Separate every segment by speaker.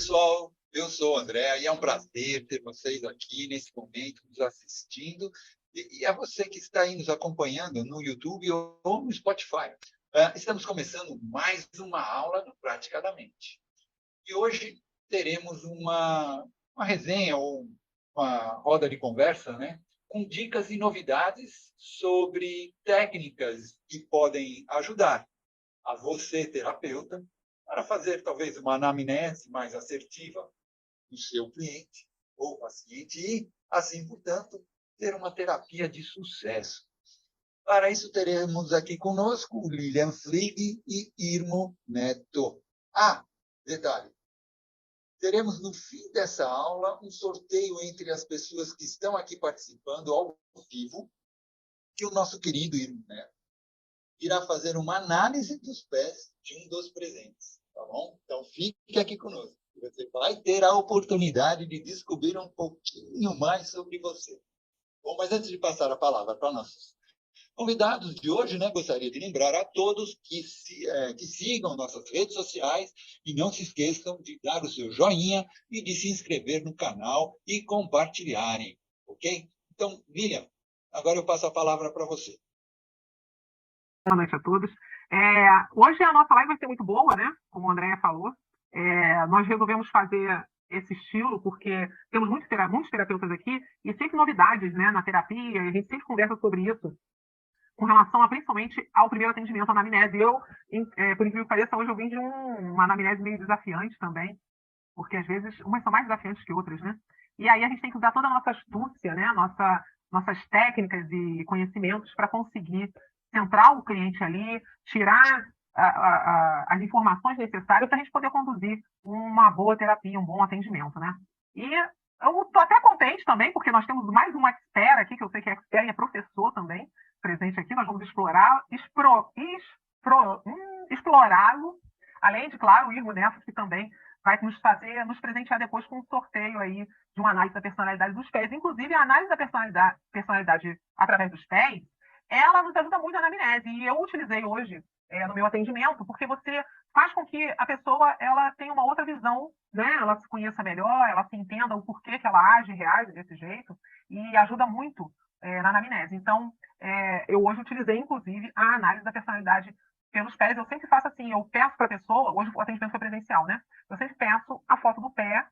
Speaker 1: pessoal, eu sou o André e é um prazer ter vocês aqui nesse momento nos assistindo e a você que está aí nos acompanhando no YouTube ou no Spotify. Estamos começando mais uma aula do Praticadamente. E hoje teremos uma resenha ou uma roda de conversa, né, com dicas e novidades sobre técnicas que podem ajudar a você, terapeuta, para fazer talvez uma anamnese mais assertiva do seu cliente ou paciente e, assim, portanto, ter uma terapia de sucesso. Para isso, teremos aqui conosco o Lilian Flig e Irmo Neto. Detalhe, teremos no fim dessa aula um sorteio entre as pessoas que estão aqui participando ao vivo, que o nosso querido Irmo Neto irá fazer uma análise dos pés de um dos presentes, tá bom? Então, fique aqui conosco. Você vai ter a oportunidade de descobrir um pouquinho mais sobre você. Bom, mas antes de passar a palavra para nossos convidados de hoje, né, gostaria de lembrar a todos que sigam nossas redes sociais e não se esqueçam de dar o seu joinha e de se inscrever no canal e compartilharem, ok? Então, Lilian, agora eu passo a palavra para você.
Speaker 2: Boa noite a todos. Hoje a nossa live vai ser muito boa, né? Como a Andréia falou. Nós resolvemos fazer esse estilo porque temos muitos terapeutas aqui e sempre novidades, né, na terapia, e a gente sempre conversa sobre isso com relação principalmente ao primeiro atendimento, à anamnese. Por incrível que pareça, hoje eu vim de uma anamnese meio desafiante também, porque às vezes umas são mais desafiantes que outras, né? E aí a gente tem que usar toda a nossa astúcia, né? Nossas técnicas e conhecimentos para conseguir centrar o cliente ali, tirar as informações necessárias para a gente poder conduzir uma boa terapia, um bom atendimento, né? E eu estou até contente também, porque nós temos mais um expert aqui, que eu sei que é expert e é professor também, presente aqui. Nós vamos explorá-lo, além de, claro, o Irmo Neto, que também vai nos presentear depois com um sorteio aí de uma análise da personalidade dos pés. Inclusive, a análise da personalidade através dos pés, ela nos ajuda muito na anamnese. E eu utilizei hoje no meu atendimento, porque você faz com que a pessoa ela tenha uma outra visão, né? Ela se conheça melhor, ela se entenda o porquê que ela age e reage desse jeito, e ajuda muito na anamnese. Então, eu hoje utilizei, inclusive, a análise da personalidade pelos pés. Eu sempre faço assim, eu peço para a pessoa, hoje o atendimento foi presencial, né? Eu sempre peço a foto do pé,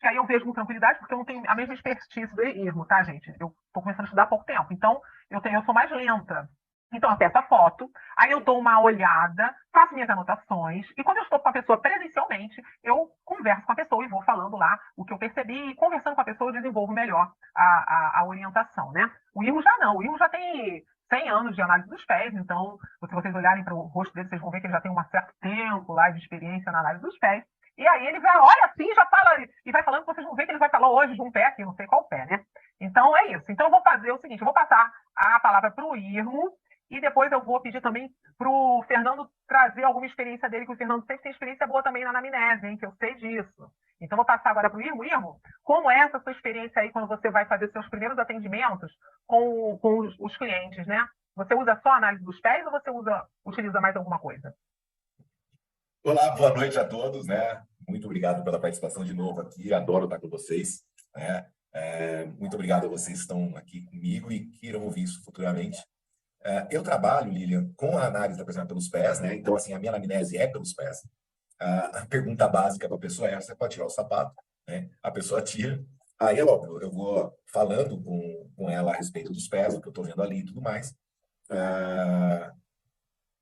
Speaker 2: que aí eu vejo com tranquilidade, porque eu não tenho a mesma expertise do Irmo, tá, gente? Eu estou começando a estudar há pouco tempo, então eu sou mais lenta. Então, eu peço a foto, aí eu dou uma olhada, faço minhas anotações, e quando eu estou com a pessoa presencialmente, eu converso com a pessoa e vou falando lá o que eu percebi, e conversando com a pessoa eu desenvolvo melhor a orientação, né? O Irmo já não, o Irmo já tem 100 anos de análise dos pés, então, se vocês olharem para o rosto dele, vocês vão ver que ele já tem um certo tempo lá de experiência na análise dos pés. E aí ele vai, olha assim, já fala, e vai falando, vocês vão ver que ele vai falar hoje de um pé aqui, não sei qual pé, né? Então é isso. Então eu vou fazer o seguinte, eu vou passar a palavra para o Irmo, e depois eu vou pedir também para o Fernando trazer alguma experiência dele, que o Fernando sempre tem experiência boa também na anamnese, hein, que eu sei disso. Então vou passar agora para o Irmo. Irmo, como é essa sua experiência aí quando você vai fazer seus primeiros atendimentos com os clientes, né? Você usa só a análise dos pés ou você utiliza mais alguma coisa?
Speaker 3: Olá, boa noite a todos, né? Muito obrigado pela participação de novo aqui, adoro estar com vocês, né? Muito obrigado a vocês que estão aqui comigo e que irão ouvir isso futuramente. Eu trabalho, Lilian, com a análise da personalidade pelos pés, né? Então, assim, a minha anamnese é pelos pés. A pergunta básica para a pessoa é: você pode tirar o sapato? Né? A pessoa tira. Aí, óbvio, eu vou falando com ela a respeito dos pés, o que eu estou vendo ali e tudo mais.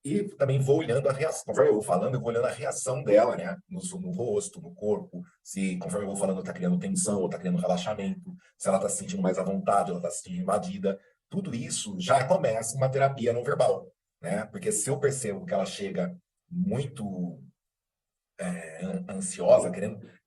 Speaker 3: E também vou olhando a reação. Conforme eu vou falando, eu vou olhando a reação dela, né? No rosto, no corpo. Se, conforme eu vou falando, está criando tensão ou está criando relaxamento. Se ela está se sentindo mais à vontade, ela está se sentindo invadida. Tudo isso já começa uma terapia não verbal, né? Porque se eu percebo que ela chega muito ansiosa,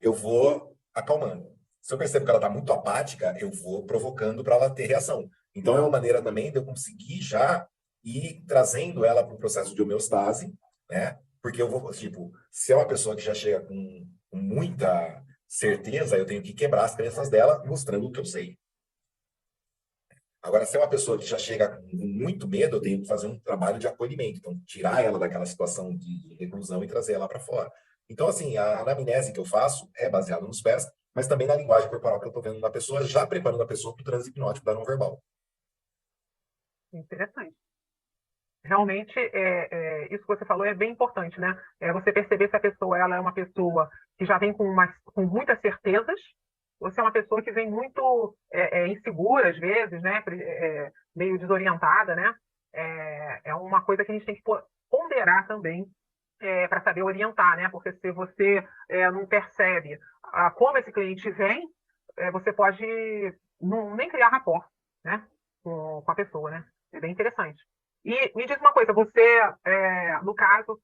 Speaker 3: eu vou acalmando. Se eu percebo que ela está muito apática, eu vou provocando para ela ter reação. Então, é uma maneira também de eu conseguir já ir trazendo ela para o processo de homeostase, né? Porque eu vou, tipo, se é uma pessoa que já chega com muita certeza, eu tenho que quebrar as crenças dela, mostrando o que eu sei. Agora, se é uma pessoa que já chega com muito medo, eu tenho que fazer um trabalho de acolhimento. Então, tirar ela daquela situação de reclusão e trazer ela para fora. Então, assim, a anamnese que eu faço é baseada nos pés, mas também na linguagem corporal que eu estou vendo na pessoa, já preparando a pessoa para o transe hipnótico da não verbal.
Speaker 2: Interessante. Realmente, isso que você falou é bem importante, né? Você perceber se a pessoa ela é uma pessoa que já vem com muitas certezas, ou se é uma pessoa que vem muito insegura, às vezes, né? Meio desorientada, né? É uma coisa que a gente tem que ponderar também para saber orientar, né? Porque se você não percebe como esse cliente vem, você pode nem criar rapport, né? Com a pessoa, né? É bem interessante. E me diz uma coisa, você, no caso,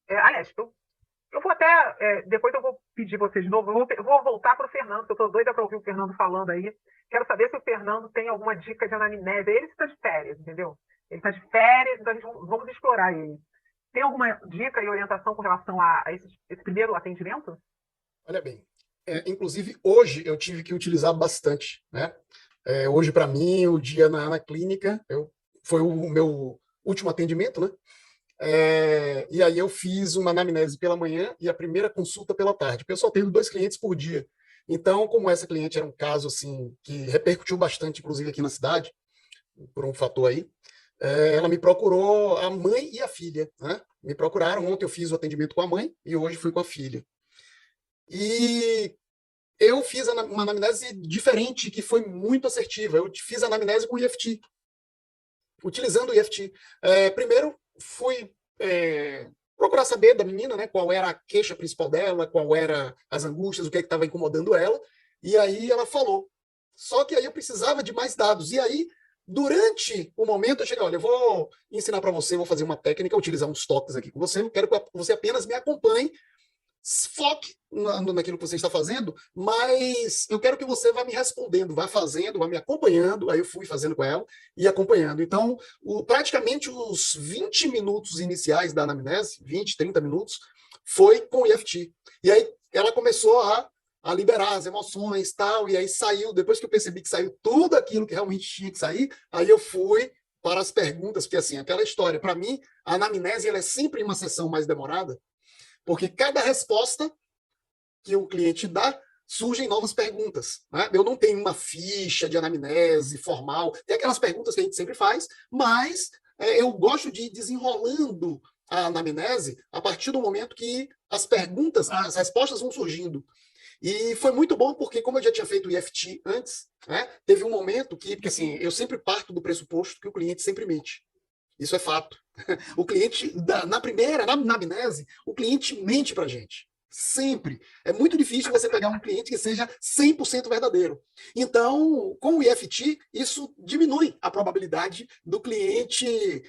Speaker 2: aliás, eu vou até, depois eu vou pedir você de novo, eu vou voltar para o Fernando, que eu estou doida para ouvir o Fernando falando aí. Quero saber se o Fernando tem alguma dica de anamnese. Ele está de férias, entendeu? Ele está de férias, então vamos explorar ele. Tem alguma dica e orientação com relação a esse primeiro atendimento?
Speaker 4: Olha bem, inclusive hoje eu tive que utilizar bastante, né? Hoje, para mim, o dia na clínica foi o meu último atendimento, né? E aí eu fiz uma anamnese pela manhã e a primeira consulta pela tarde, porque eu só tenho 2 clientes por dia. Então, como essa cliente era um caso assim que repercutiu bastante, inclusive aqui na cidade, por um fator aí, ela me procurou, a mãe e a filha, né? Me procuraram. Ontem eu fiz o atendimento com a mãe e hoje fui com a filha. E eu fiz uma anamnese diferente, que foi muito assertiva. Eu fiz a anamnese com EFT, utilizando o EFT. Primeiro, fui procurar saber da menina, né, qual era a queixa principal dela, qual era as angústias, o que estava incomodando ela. E aí ela falou. Só que aí eu precisava de mais dados. E aí, durante o momento, eu cheguei, olha, eu vou ensinar para você, vou fazer uma técnica, utilizar uns toques aqui com você, eu quero que você apenas me acompanhe, foque naquilo que você está fazendo, mas eu quero que você vá me respondendo, vá fazendo, vá me acompanhando. Aí eu fui fazendo com ela e acompanhando. Então, praticamente os 20 minutos iniciais da anamnese, 20, 30 minutos, foi com o EFT. E aí ela começou a liberar as emoções e tal, e aí saiu, depois que eu percebi que saiu tudo aquilo que realmente tinha que sair, aí eu fui para as perguntas, porque assim, aquela história, para mim, a anamnese ela é sempre uma sessão mais demorada, porque cada resposta que o cliente dá, surgem novas perguntas. Né? Eu não tenho uma ficha de anamnese formal, tem aquelas perguntas que a gente sempre faz, mas eu gosto de ir desenrolando a anamnese a partir do momento que as perguntas, as respostas vão surgindo. E foi muito bom porque, como eu já tinha feito o EFT antes, né, teve um momento porque assim, eu sempre parto do pressuposto que o cliente sempre mente. Isso é fato. O cliente, na primeira, na anamnese, o cliente mente para a gente. Sempre. É muito difícil você pegar um cliente que seja 100% verdadeiro. Então, com o EFT, isso diminui a probabilidade do cliente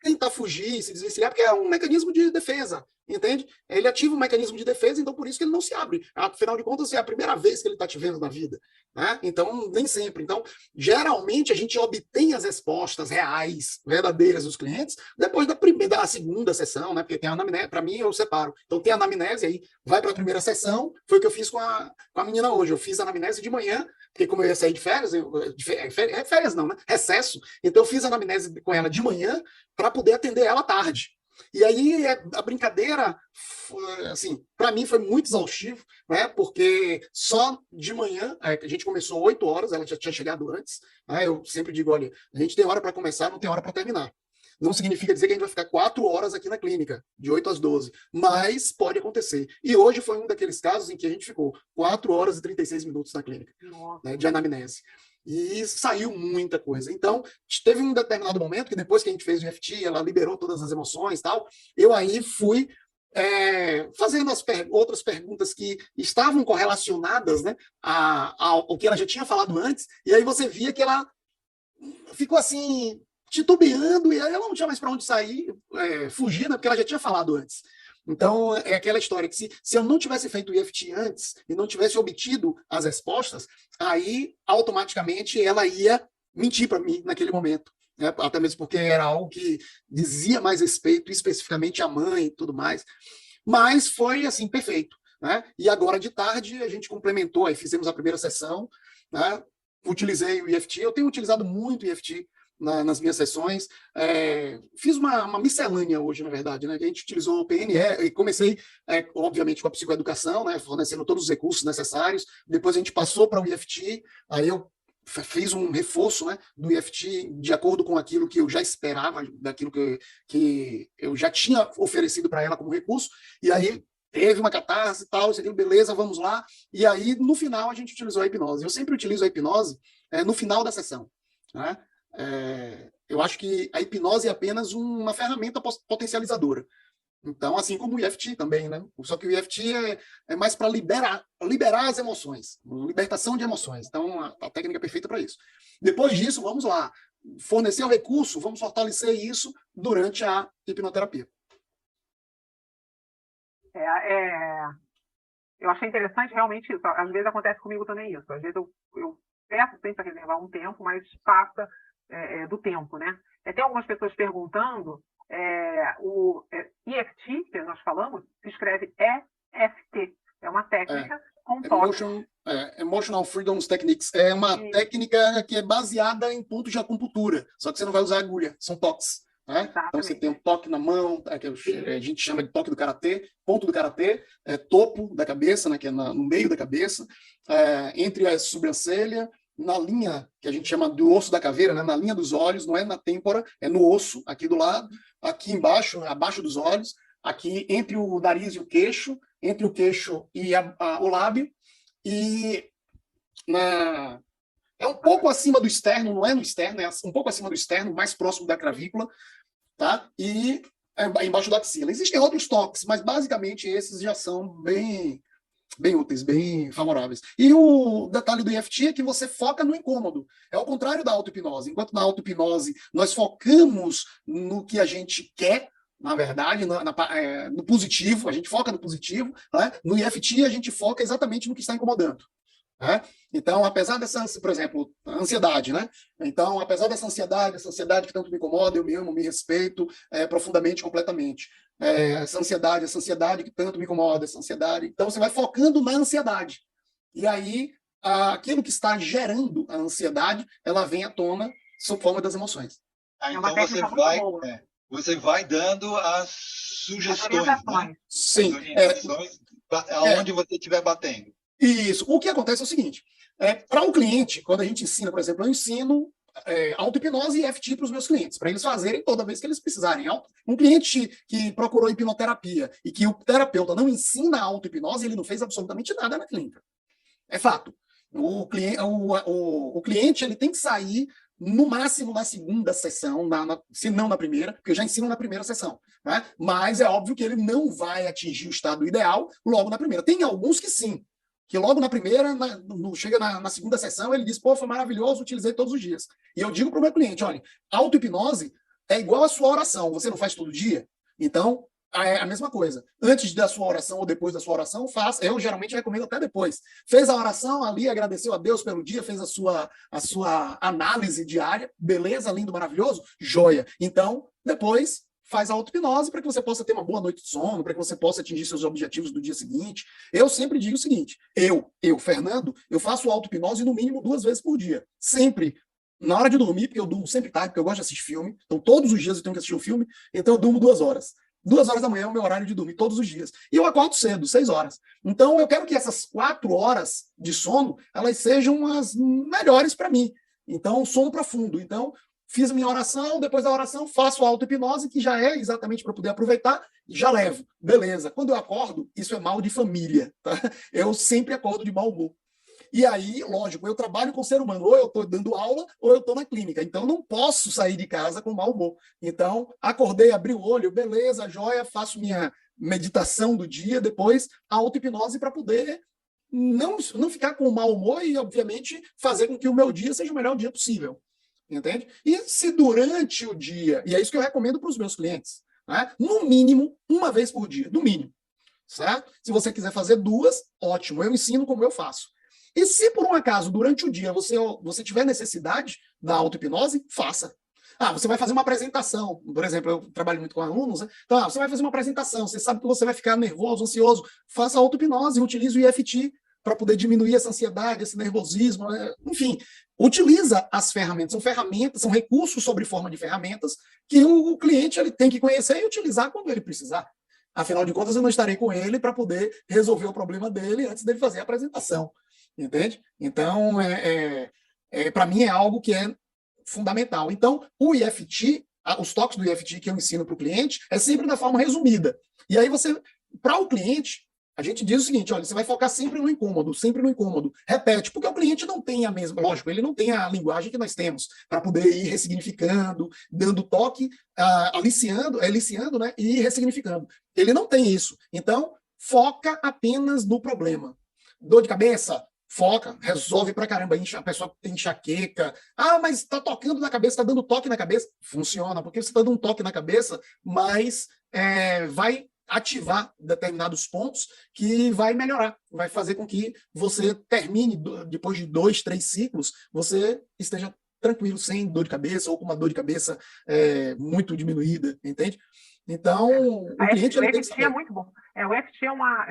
Speaker 4: tentar fugir, se desvencilhar, porque é um mecanismo de defesa. Entende? Ele ativa um mecanismo de defesa, então por isso que ele não se abre. Afinal de contas, é a primeira vez que ele está te vendo na vida. Né? Então, nem sempre. Então, geralmente, a gente obtém as respostas reais, verdadeiras dos clientes, depois da segunda sessão, né? Porque tem a anamnese, para mim, eu separo. Então, tem a anamnese, aí vai para a primeira sessão, foi o que eu fiz com a menina hoje. Eu fiz a anamnese de manhã, porque como eu ia sair de férias, férias não, né? Recesso. Então, eu fiz a anamnese com ela de manhã para poder atender ela à tarde. E aí a brincadeira, assim, para mim foi muito exaustivo, né? Porque só de manhã, a gente começou 8 horas, ela já tinha chegado antes, né? Eu sempre digo, olha, a gente tem hora para começar, não tem hora para terminar. Não significa dizer que a gente vai ficar 4 horas aqui na clínica, de 8 às 12, mas pode acontecer. E hoje foi um daqueles casos em que a gente ficou 4 horas e 36 minutos na clínica, né, de anamnese. E saiu muita coisa. Então, teve um determinado momento que depois que a gente fez o EFT, ela liberou todas as emoções e tal, eu aí fui fazendo outras perguntas que estavam correlacionadas, né, ao que ela já tinha falado antes, e aí você via que ela ficou assim, titubeando, e aí ela não tinha mais para onde sair, fugir, né, porque ela já tinha falado antes. Então, é aquela história que se eu não tivesse feito o EFT antes e não tivesse obtido as respostas, aí, automaticamente, ela ia mentir para mim naquele momento. Né? Até mesmo porque era algo que dizia mais respeito, especificamente à mãe e tudo mais. Mas foi, assim, perfeito. Né? E agora, de tarde, a gente complementou, aí fizemos a primeira sessão, né? Utilizei o EFT. Eu tenho utilizado muito o EFT nas minhas sessões. Fiz uma miscelânea hoje, na verdade, né? A gente utilizou o PNE e comecei, obviamente, com a psicoeducação, né? Fornecendo todos os recursos necessários. Depois a gente passou para o IFT, aí eu fiz um reforço, né, do IFT de acordo com aquilo que eu já esperava, daquilo que eu já tinha oferecido para ela como recurso, e aí teve uma catarse e tal, isso aqui, beleza, vamos lá. E aí, no final, a gente utilizou a hipnose. Eu sempre utilizo a hipnose no final da sessão, né? Eu acho que a hipnose é apenas uma ferramenta potencializadora. Então, assim como o EFT também, né? Só que o EFT é mais para liberar as emoções, libertação de emoções. Então, a técnica é perfeita para isso. Depois disso, vamos lá, fornecer o recurso, vamos fortalecer isso durante a hipnoterapia.
Speaker 2: Eu achei interessante realmente isso. Às vezes acontece comigo também isso. Às vezes eu peço sempre para reservar um tempo, mas passa do tempo, né? Tem algumas pessoas perguntando, o EFT, que nós falamos, se escreve EFT. É uma técnica com toque.
Speaker 4: Emotional Freedom Techniques. É uma técnica que é baseada em pontos de acupuntura, só que você não vai usar agulha, são toques. Né? Então você tem um toque na mão, que a gente chama de toque do karatê, ponto do karatê, topo da cabeça, né, que é no meio da cabeça, entre a sobrancelha, na linha que a gente chama do osso da caveira, né, na linha dos olhos, não é na têmpora, é no osso, aqui do lado, aqui embaixo, abaixo dos olhos, aqui entre o nariz e o queixo, entre o queixo e o lábio, e é um pouco acima do externo, não é no externo, é um pouco acima do externo, mais próximo da clavícula, tá? E embaixo da axila. Existem outros toques, mas basicamente esses já são bem úteis, bem favoráveis. E o detalhe do EFT é que você foca no incômodo. É ao contrário da auto-hipnose. Enquanto na auto-hipnose nós focamos no que a gente quer, na verdade, no positivo, a gente foca no positivo, né? No EFT a gente foca exatamente no que está incomodando. Né? Então, apesar dessa, por exemplo, a ansiedade, né? Então, apesar dessa ansiedade que tanto me incomoda, eu me amo, me respeito profundamente, completamente. Essa ansiedade que tanto me incomoda, essa ansiedade. Então, você vai focando na ansiedade. E aí, aquilo que está gerando a ansiedade, ela vem à tona sob forma das emoções.
Speaker 1: Então, você vai dando as sugestões, né?
Speaker 4: Sim.
Speaker 1: As orientações aonde você estiver batendo.
Speaker 4: Isso. O que acontece é o seguinte, para um cliente, quando a gente ensina, por exemplo, eu ensino auto-hipnose e EFT para os meus clientes, para eles fazerem toda vez que eles precisarem. Um cliente que procurou hipnoterapia e que o terapeuta não ensina auto-hipnose, ele não fez absolutamente nada na clínica. É fato. O cliente ele tem que sair no máximo na segunda sessão, se não na primeira, porque eu já ensino na primeira sessão. Né? Mas é óbvio que ele não vai atingir o estado ideal logo na primeira. Tem alguns que sim, que logo na primeira, chega na segunda sessão, ele diz, pô, foi maravilhoso, utilizei todos os dias. E eu digo para o meu cliente, olha, auto-hipnose é igual a sua oração, você não faz todo dia? Então, é a mesma coisa. Antes da sua oração ou depois da sua oração, faça. Eu geralmente recomendo até depois. Fez a oração ali, agradeceu a Deus pelo dia, fez a sua análise diária, beleza, lindo, maravilhoso, joia. Então, depois faz a auto-hipnose para que você possa ter uma boa noite de sono, para que você possa atingir seus objetivos do dia seguinte. Eu sempre digo o seguinte, Fernando, eu faço auto-hipnose no mínimo 2 vezes por dia. Sempre. Na hora de dormir, porque eu durmo sempre tarde, porque eu gosto de assistir filme. Então, todos os dias eu tenho que assistir um filme, então eu durmo 2 horas. 2 horas da manhã é o meu horário de dormir, todos os dias. E eu acordo cedo, 6 horas. Então, eu quero que essas 4 horas de sono, elas sejam as melhores para mim. Então, sono profundo. Então, fiz minha oração, depois da oração faço a auto-hipnose, que já é exatamente para poder aproveitar, e já levo. Beleza. Quando eu acordo, isso é mal de família. Tá? Eu sempre acordo de mau humor. E aí, lógico, eu trabalho com o ser humano, ou eu estou dando aula, ou eu estou na clínica. Então, não posso sair de casa com mau humor. Então, acordei, abri o olho, beleza, joia, faço minha meditação do dia, depois a auto-hipnose para poder não ficar com mau humor e, obviamente, fazer com que o meu dia seja o melhor dia possível. Entende? E se durante o dia, e é isso que eu recomendo para os meus clientes, né? No mínimo, 1 vez por dia, no mínimo. Certo? Se você quiser fazer 2, ótimo, eu ensino como eu faço. E se por um acaso, durante o dia, você tiver necessidade da auto-hipnose, faça. Você vai fazer uma apresentação. Por exemplo, eu trabalho muito com alunos, né? Então, você vai fazer uma apresentação, você sabe que você vai ficar nervoso, ansioso, faça auto-hipnose, utilize o EFT para poder diminuir essa ansiedade, esse nervosismo, enfim, utiliza as ferramentas. São ferramentas, são recursos sobre forma de ferramentas que o cliente ele tem que conhecer e utilizar quando ele precisar. Afinal de contas, eu não estarei com ele para poder resolver o problema dele antes dele fazer a apresentação. Entende? Então, para mim, é algo que é fundamental. Então, o IFT, os toques do IFT que eu ensino para o cliente, é sempre da forma resumida. E aí para o cliente, a gente diz o seguinte, olha, você vai focar sempre no incômodo, repete, porque o cliente não tem a mesma, lógico, ele não tem a linguagem que nós temos para poder ir ressignificando, dando toque, aliciando, né, e ir ressignificando. Ele não tem isso. Então, foca apenas no problema. Dor de cabeça? Foca, resolve pra caramba. A pessoa tem enxaqueca. Ah, mas tá tocando na cabeça, tá dando toque na cabeça. Funciona, porque você tá dando um toque na cabeça, mas vai ativar determinados pontos que vai melhorar, vai fazer com que você termine, depois de 2, 3 ciclos, você esteja tranquilo, sem dor de cabeça, ou com uma dor de cabeça muito diminuída, entende? Então, o cliente...
Speaker 2: O EFT é muito bom. O EFT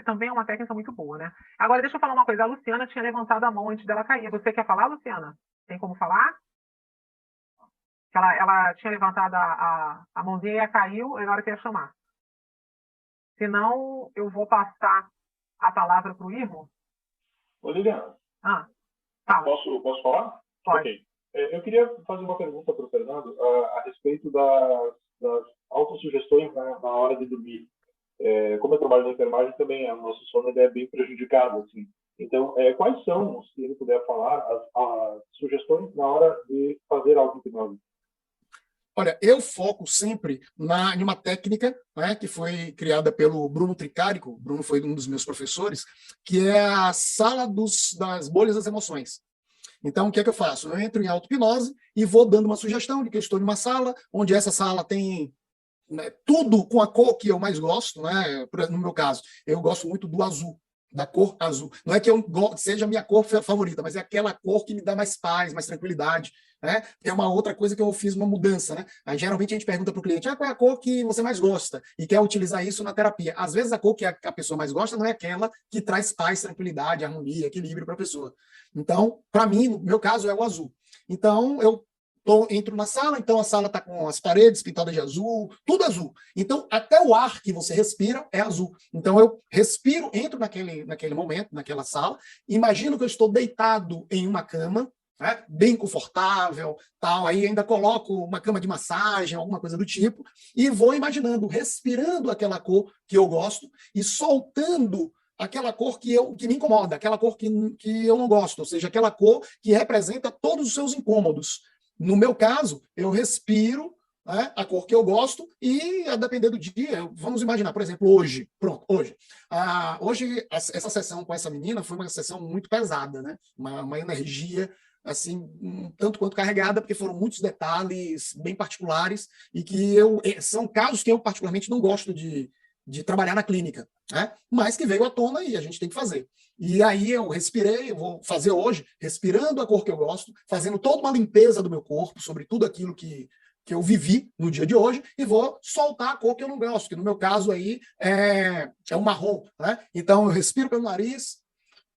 Speaker 2: também é uma técnica muito boa, né? Agora, deixa eu falar uma coisa. A Luciana tinha levantado a mão antes dela cair. Você quer falar, Luciana? Tem como falar? Ela tinha levantado a mãozinha e caiu, na hora que ia chamar. Senão, eu vou passar a palavra para o Irmo.
Speaker 5: Ô, Liliana.
Speaker 2: Tá.
Speaker 5: Posso falar?
Speaker 2: Pode.
Speaker 5: Ok. Eu queria fazer uma pergunta para o Fernando a respeito das autossugestões na hora de dormir. Como eu trabalho na enfermagem, também o nosso sono é bem prejudicado. Assim. Então, quais são, se ele puder falar, as sugestões na hora de fazer auto-hipnose?
Speaker 4: Olha, eu foco sempre em uma técnica, né, que foi criada pelo Bruno Tricarico. O Bruno foi um dos meus professores, que é a sala das bolhas das emoções. Então, o que é que eu faço? Eu entro em auto-hipnose e vou dando uma sugestão de que eu estou em uma sala, onde essa sala tem, né, tudo com a cor que eu mais gosto, né? No meu caso, eu gosto muito do azul, da cor azul. Não é que seja a minha cor favorita, mas é aquela cor que me dá mais paz, mais tranquilidade, né? É uma outra coisa que eu fiz uma mudança, né? Aí, geralmente a gente pergunta para o cliente, qual é a cor que você mais gosta? E quer utilizar isso na terapia. Às vezes a cor que a pessoa mais gosta não é aquela que traz paz, tranquilidade, harmonia, equilíbrio para a pessoa. Então, para mim, no meu caso, é o azul. Então, eu entro na sala, então a sala está com as paredes pintadas de azul, tudo azul. Então, até o ar que você respira é azul. Então, eu respiro, entro naquele momento, naquela sala, imagino que eu estou deitado em uma cama, né, bem confortável, tal. Aí ainda coloco uma cama de massagem, alguma coisa do tipo, e vou imaginando, respirando aquela cor que eu gosto e soltando aquela cor que me incomoda, aquela cor que eu não gosto, ou seja, aquela cor que representa todos os seus incômodos. No meu caso, eu respiro, né, a cor que eu gosto e, a depender do dia, vamos imaginar, por exemplo, hoje. Hoje, essa sessão com essa menina foi uma sessão muito pesada, né? Uma energia assim, um tanto quanto carregada, porque foram muitos detalhes bem particulares e que são casos que eu particularmente não gosto de trabalhar na clínica, né? Mas que veio à tona e a gente tem que fazer. E aí eu respirei, eu vou fazer hoje, respirando a cor que eu gosto, fazendo toda uma limpeza do meu corpo sobre tudo aquilo que eu vivi no dia de hoje e vou soltar a cor que eu não gosto, que no meu caso aí é o marrom, né? Então eu respiro pelo nariz,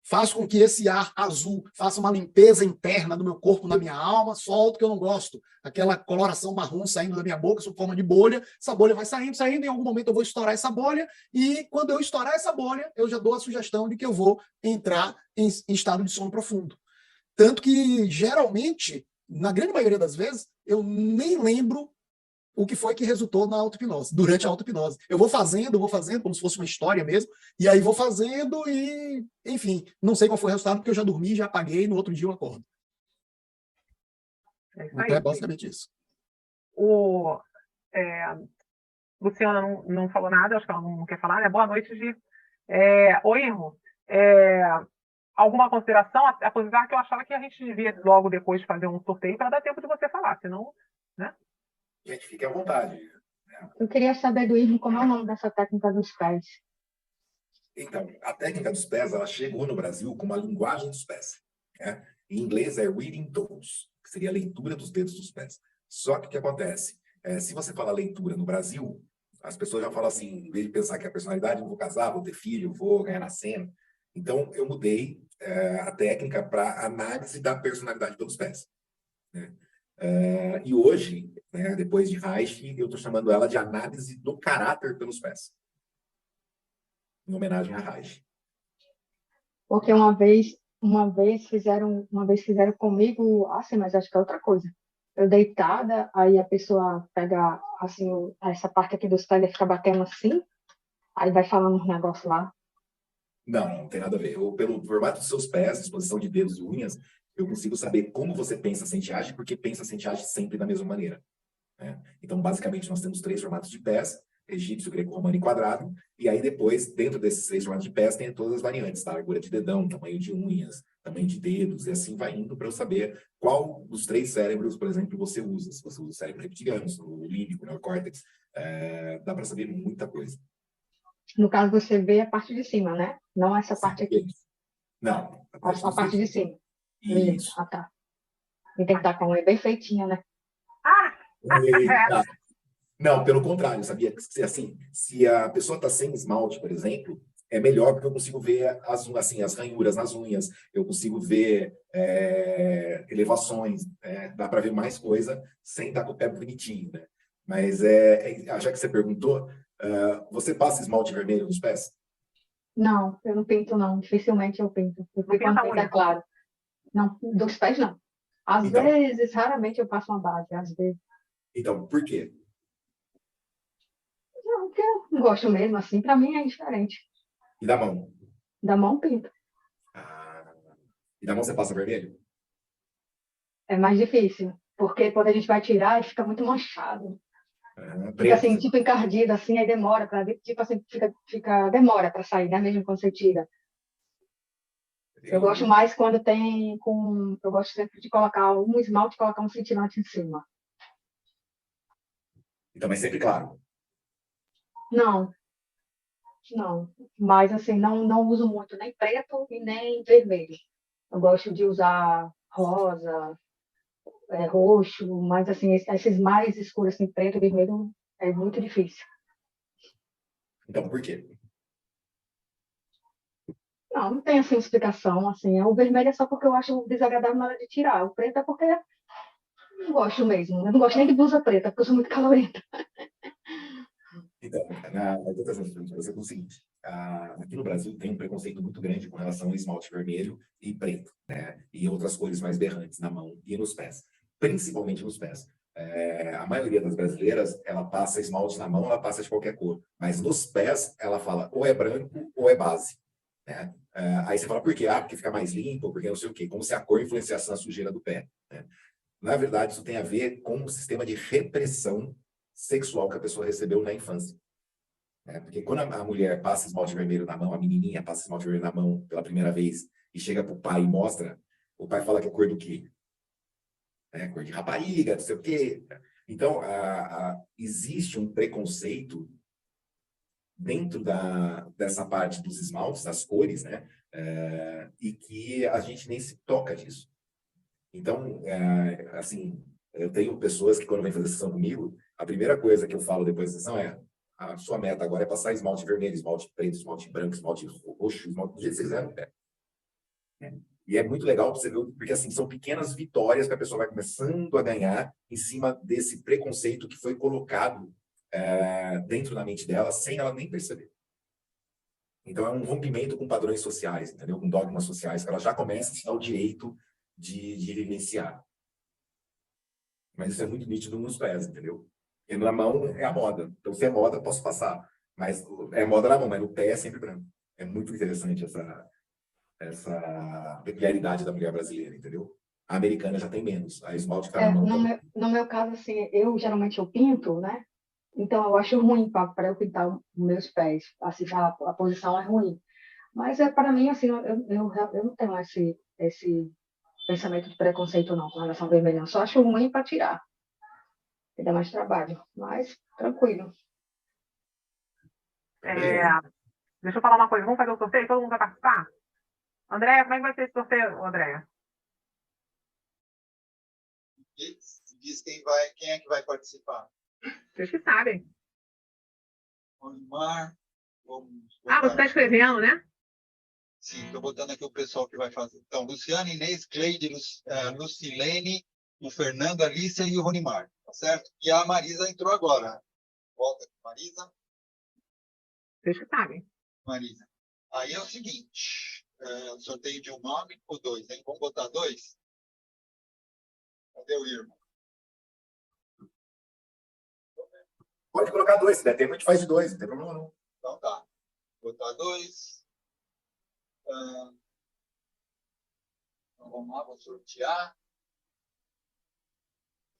Speaker 4: faço com que esse ar azul faça uma limpeza interna do meu corpo, na minha alma, solto o que eu não gosto. Aquela coloração marrom saindo da minha boca, sob forma de bolha, essa bolha vai saindo, em algum momento eu vou estourar essa bolha, e quando eu estourar essa bolha, eu já dou a sugestão de que eu vou entrar em estado de sono profundo. Tanto que, geralmente, na grande maioria das vezes, eu nem lembro o que foi que resultou na auto-hipnose, durante a auto-hipnose. Eu vou fazendo, como se fosse uma história mesmo, e aí vou fazendo e, enfim, não sei qual foi o resultado, porque eu já dormi, já apaguei, no outro dia eu acordo. Então é basicamente isso.
Speaker 2: Luciana não falou nada, acho que ela não quer falar, né? Boa noite, Gi. Oi, Irmo. Alguma consideração? Apesar que eu achava que a gente devia logo depois fazer um sorteio para dar tempo de você falar, senão, né?
Speaker 3: Gente, fique à vontade.
Speaker 6: Eu queria saber do Irmo como é o nome dessa técnica dos pés.
Speaker 3: Então, a técnica dos pés, ela chegou no Brasil com uma linguagem dos pés, né? Em inglês é reading toes, que seria a leitura dos dedos dos pés. Só que o que acontece? Se você fala leitura no Brasil, as pessoas já falam assim, em vez de pensar que a personalidade, vou casar, vou ter filho, vou ganhar na cena. Então, eu mudei a técnica para análise da personalidade pelos pés, né? E hoje, né, depois de Reich, eu estou chamando ela de análise do caráter pelos pés, em homenagem a Reich.
Speaker 6: Porque uma vez fizeram comigo, assim, mas acho que é outra coisa. Eu deitada, aí a pessoa pega, assim, essa parte aqui dos pés e fica batendo assim, aí vai falando uns negócios lá.
Speaker 3: Não, não tem nada a ver. Pelo formato dos seus pés, disposição de dedos e unhas, eu consigo saber como você pensa, sente e age, porque pensa, sente e age sempre da mesma maneira, né? Então, basicamente, nós temos 3 formatos de pés: egípcio, greco-romano e quadrado. E aí, depois, dentro desses 3 formatos de pés, tem todas as variantes, tá? Largura de dedão, tamanho de unhas, tamanho de dedos, e assim vai indo para eu saber qual dos 3 cérebros, por exemplo, você usa. Se você usa o cérebro reptiliano, o límbico, o neocórtex, dá para saber muita coisa.
Speaker 6: No caso, você vê a parte de cima, né? Não essa parte aqui.
Speaker 3: Não,
Speaker 6: A parte de cima.
Speaker 3: Isso.
Speaker 6: Ah, tá. E tem que estar com a unha bem feitinha, né?
Speaker 3: Eita. Não, pelo contrário, sabia? Assim, se a pessoa está sem esmalte, por exemplo, é melhor porque eu consigo ver as ranhuras nas unhas, eu consigo ver elevações, dá para ver mais coisa sem estar com o pé bonitinho, né? Mas já que você perguntou, você passa esmalte vermelho nos pés?
Speaker 6: Não, eu não pinto, não. Dificilmente eu pinto. Porque quando pinta é claro. Não, dos pés, não. Às vezes, raramente eu passo uma base, às vezes.
Speaker 3: Então, por quê?
Speaker 6: Não, porque eu não gosto mesmo, assim, pra mim é diferente.
Speaker 3: E da mão?
Speaker 6: Da mão, pinto.
Speaker 3: E da mão você passa vermelho?
Speaker 6: É mais difícil, porque quando a gente vai tirar, fica muito manchado. Fica
Speaker 3: Preto.
Speaker 6: assim, tipo encardido, assim, aí demora para tipo assim, demora para sair, né? Mesmo quando você tira. Eu gosto mais quando eu gosto sempre de colocar um esmalte e colocar um cintilante em cima.
Speaker 3: Então, mas sempre claro.
Speaker 6: Não, não. Mas assim, não uso muito nem preto e nem vermelho. Eu gosto de usar rosa, roxo, mas assim, esses mais escuros, assim, preto e vermelho, é muito difícil.
Speaker 3: Então, por quê?
Speaker 6: Não tem assim explicação, assim. O vermelho é só porque eu acho desagradável na hora de tirar. O preto é porque eu não gosto mesmo. Eu não gosto nem de blusa preta, porque eu sou muito calorenta.
Speaker 3: Então, eu estou trazendo para você o seguinte: aqui no Brasil tem um preconceito muito grande com relação ao esmalte vermelho e preto, né? E outras cores mais berrantes na mão e nos pés, principalmente nos pés. A maioria das brasileiras, ela passa esmalte na mão, ela passa de qualquer cor, mas nos pés, ela fala ou é branco ou é base, né? Aí você fala, por quê? Porque fica mais limpo, porque não sei o quê, como se a cor influenciasse na sujeira do pé, né? Na verdade, isso tem a ver com o sistema de repressão sexual que a pessoa recebeu na infância. Porque quando a mulher passa esmalte vermelho na mão, a menininha passa esmalte vermelho na mão pela primeira vez e chega para o pai e mostra, o pai fala que é cor do quê? Cor de rapariga, não sei o quê. Então, existe um preconceito dentro dessa parte dos esmaltes, das cores, né? E que a gente nem se toca disso. Então, assim, eu tenho pessoas que quando vêm fazer sessão comigo, a primeira coisa que eu falo depois da sessão é: a sua meta agora é passar esmalte vermelho, esmalte preto, esmalte branco, esmalte roxo, esmalte do jeito que você quiser no pé. E é muito legal para você ver, porque assim, são pequenas vitórias que a pessoa vai começando a ganhar em cima desse preconceito que foi colocado dentro da mente dela, sem ela nem perceber. Então, é um rompimento com padrões sociais, entendeu? Com dogmas sociais, que ela já começa a se dar o direito de vivenciar. Mas isso é muito nítido nos pés, entendeu? E na mão é a moda. Então, se é moda, posso passar. Mas é moda na mão, mas no pé é sempre branco. É muito interessante essa peculiaridade da mulher brasileira, entendeu? A americana já tem menos. A esmalte que tá na mão...
Speaker 6: No meu caso, assim, eu geralmente eu pinto, né? Então, eu acho ruim para eu pintar os meus pés. Assim, a posição é ruim. Mas para mim, assim, eu não tenho esse pensamento de preconceito, não, com relação ao vermelho. Eu só acho ruim para tirar. E dá mais trabalho. Mas, tranquilo.
Speaker 2: Deixa eu falar uma coisa. Vamos fazer o sorteio? Todo mundo vai participar? Andréia, como é que vai ser esse sorteio, Andréia?
Speaker 1: Diz quem é que vai participar.
Speaker 2: Vocês que sabem.
Speaker 1: Olimar.
Speaker 2: Você está escrevendo, né?
Speaker 1: Sim, estou botando aqui o pessoal que vai fazer. Então, Luciana, Inês, Cleide, Lucilene, o Fernando, a Alicia e o Ronimar, tá certo? E a Marisa entrou agora. Volta aqui, Marisa.
Speaker 2: Vocês que sabem.
Speaker 1: Marisa. Aí é o seguinte, sorteio de um nome ou dois, hein? Vamos botar dois? Cadê o Irma?
Speaker 3: Pode colocar dois, se der tempo a gente faz de dois, não tem problema não.
Speaker 1: Então tá. Vou botar dois. Então vamos lá, vou sortear.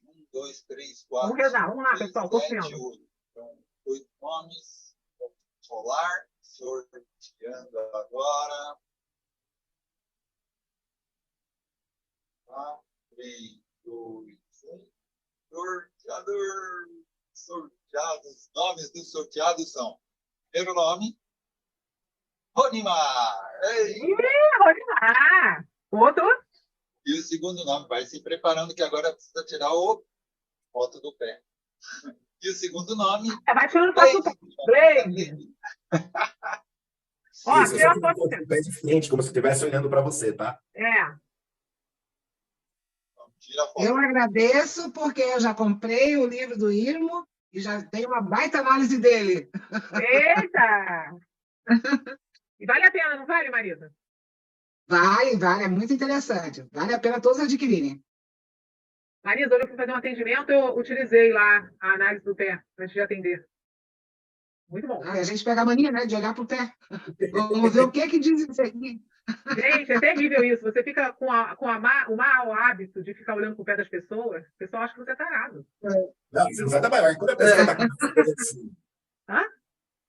Speaker 1: 1, 2, 3, 4.
Speaker 2: Vamos rezar, vamos lá,
Speaker 1: 6,
Speaker 2: pessoal,
Speaker 1: 7,
Speaker 2: torcendo.
Speaker 1: 8. Então, 8 nomes. Vou rolar. Sorteando agora. Tá? 3, 2, 1. Sorteador. Sorteados. Nomes dos sorteados são: primeiro nome, Ronimar. Ei!
Speaker 2: Ronimar! Outro?
Speaker 1: E o segundo nome, vai se preparando que agora precisa tirar o foto do pé. E o segundo nome,
Speaker 2: Vai tirando foto do pé. Blade. Ó,
Speaker 3: Isso,
Speaker 2: tira
Speaker 3: eu
Speaker 2: a
Speaker 3: só
Speaker 2: foto do
Speaker 3: tenho
Speaker 2: pé.
Speaker 3: o pé de frente, como se eu estivesse olhando para você, tá?
Speaker 2: É.
Speaker 1: tira a foto.
Speaker 7: Eu agradeço porque eu já comprei o livro do Irmo e já tenho uma baita análise dele.
Speaker 2: Eita! E vale a pena, não vale, Marisa?
Speaker 7: Vale, vale, é muito interessante. Vale a pena todos adquirirem.
Speaker 2: Marisa, hoje eu fui fazer um atendimento, eu utilizei lá a análise do pé antes de atender. Muito bom.
Speaker 7: A gente pega a mania, né, de olhar para o pé. Vamos ver o que diz isso aqui.
Speaker 2: Gente, é terrível isso. Você fica com o mau hábito de ficar olhando para o pé das pessoas, o pessoal acha que você é tarado.
Speaker 3: Não, você não vai trabalhar. Quando a pessoa está com calça boca de sino.
Speaker 2: Hã?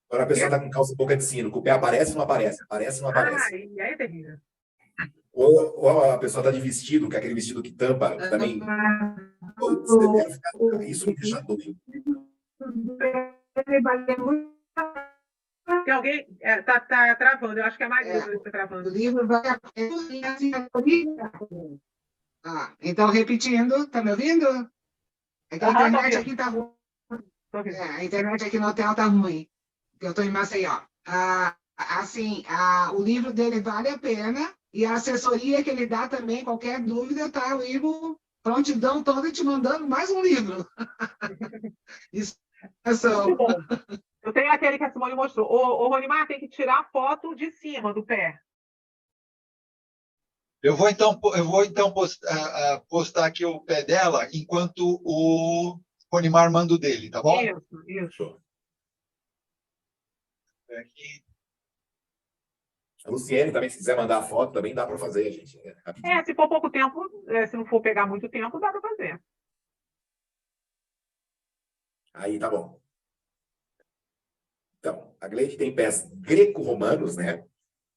Speaker 3: Quando a pessoa está com calça boca de sino, que o pé aparece ou não aparece? Aparece ou não aparece?
Speaker 2: E aí é terrível.
Speaker 3: Ou a pessoa está de vestido, que é aquele vestido que tampa também. Putz, eu quero ficar... Isso me deixa doido.
Speaker 2: Tem alguém. Tá travando, eu acho que é a Marisa que está
Speaker 7: O
Speaker 2: travando.
Speaker 7: livro vai a pena. Então, repetindo, tá me ouvindo? É que a internet aqui tá ruim. A internet aqui no hotel tá ruim. Eu estou em Maceió. O livro dele vale a pena e a assessoria que ele dá também, qualquer dúvida, tá o livro prontidão toda te mandando mais um livro. Isso é só.
Speaker 2: Muito bom. Eu tenho aquele que a Simone mostrou. O Ronimar tem que tirar a foto de cima do pé.
Speaker 1: Eu vou então postar aqui o pé dela enquanto o Ronimar manda o dele, tá bom?
Speaker 2: Isso.
Speaker 1: Aqui.
Speaker 3: A Luciene também, se quiser mandar a foto, também dá para fazer, gente.
Speaker 2: Se for pouco tempo, se não for pegar muito tempo, dá para fazer.
Speaker 3: Aí tá bom. Então, a Gleide tem pés greco-romanos, né?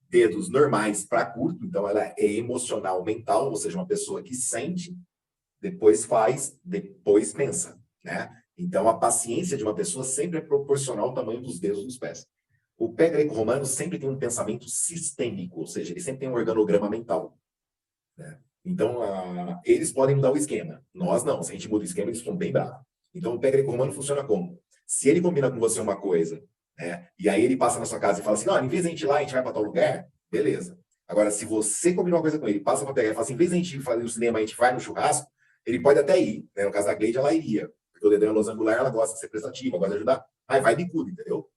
Speaker 3: Dedos normais para curto, então ela é emocional mental, ou seja, uma pessoa que sente, depois faz, depois pensa, né? Então, a paciência de uma pessoa sempre é proporcional ao tamanho dos dedos dos pés. O pé greco-romano sempre tem um pensamento sistêmico, ou seja, ele sempre tem um organograma mental, né? Então, eles podem mudar o esquema. Nós não. Se a gente muda o esquema, eles ficam bem bravos. Então, o pé greco-romano funciona como? Se ele combina com você uma coisa, né, e aí ele passa na sua casa e fala assim, não, em vez de a gente ir lá, a gente vai para tal lugar, beleza. Agora, se você combinar uma coisa com ele, passa para pegar e fala assim, em vez de a gente ir fazer no cinema, a gente vai no churrasco, ele pode até ir, né? No caso da Gleide, ela iria. Porque o dedão é losangular, ela gosta de ser prestativa, gosta de ajudar. Aí vai bicudo, entendeu?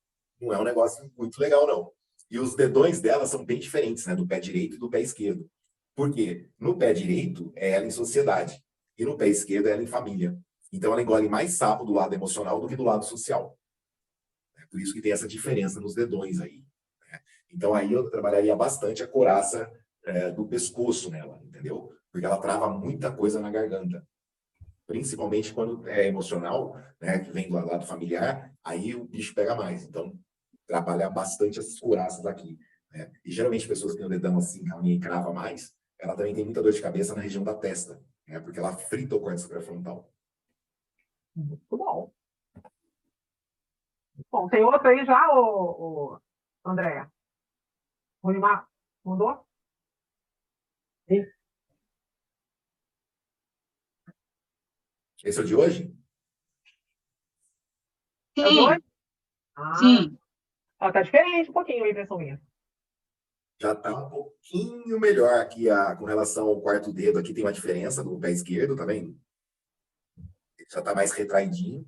Speaker 3: Não é um negócio muito legal, não. E os dedões dela são bem diferentes, né? Do pé direito e do pé esquerdo. Por quê? No pé direito, é ela em sociedade. E no pé esquerdo, é ela em família. Então, ela engole mais sapo do lado emocional do que do lado social. É por isso que tem essa diferença nos dedões aí. Né? Então, aí eu trabalharia bastante a couraça do pescoço nela, entendeu? Porque ela trava muita coisa na garganta. Principalmente quando é emocional, né, que vem do lado familiar, aí o bicho pega mais. Então, trabalhar bastante essas couraças aqui. Né? E geralmente, pessoas que têm o dedão assim, a minha crava mais, ela também tem muita dor de cabeça na região da testa, né? Porque ela frita o córtex pré-frontal.
Speaker 2: Muito bom. Bom, tem outro aí já, o Andréa? O Ronimar mandou? Sim.
Speaker 3: Esse é o de hoje?
Speaker 2: É o de hoje?
Speaker 7: Sim.
Speaker 2: Ó, tá diferente um pouquinho a impressão minha.
Speaker 3: Já está um pouquinho melhor aqui com relação ao quarto dedo. Aqui tem uma diferença no pé esquerdo, tá vendo? Já está mais retraidinho.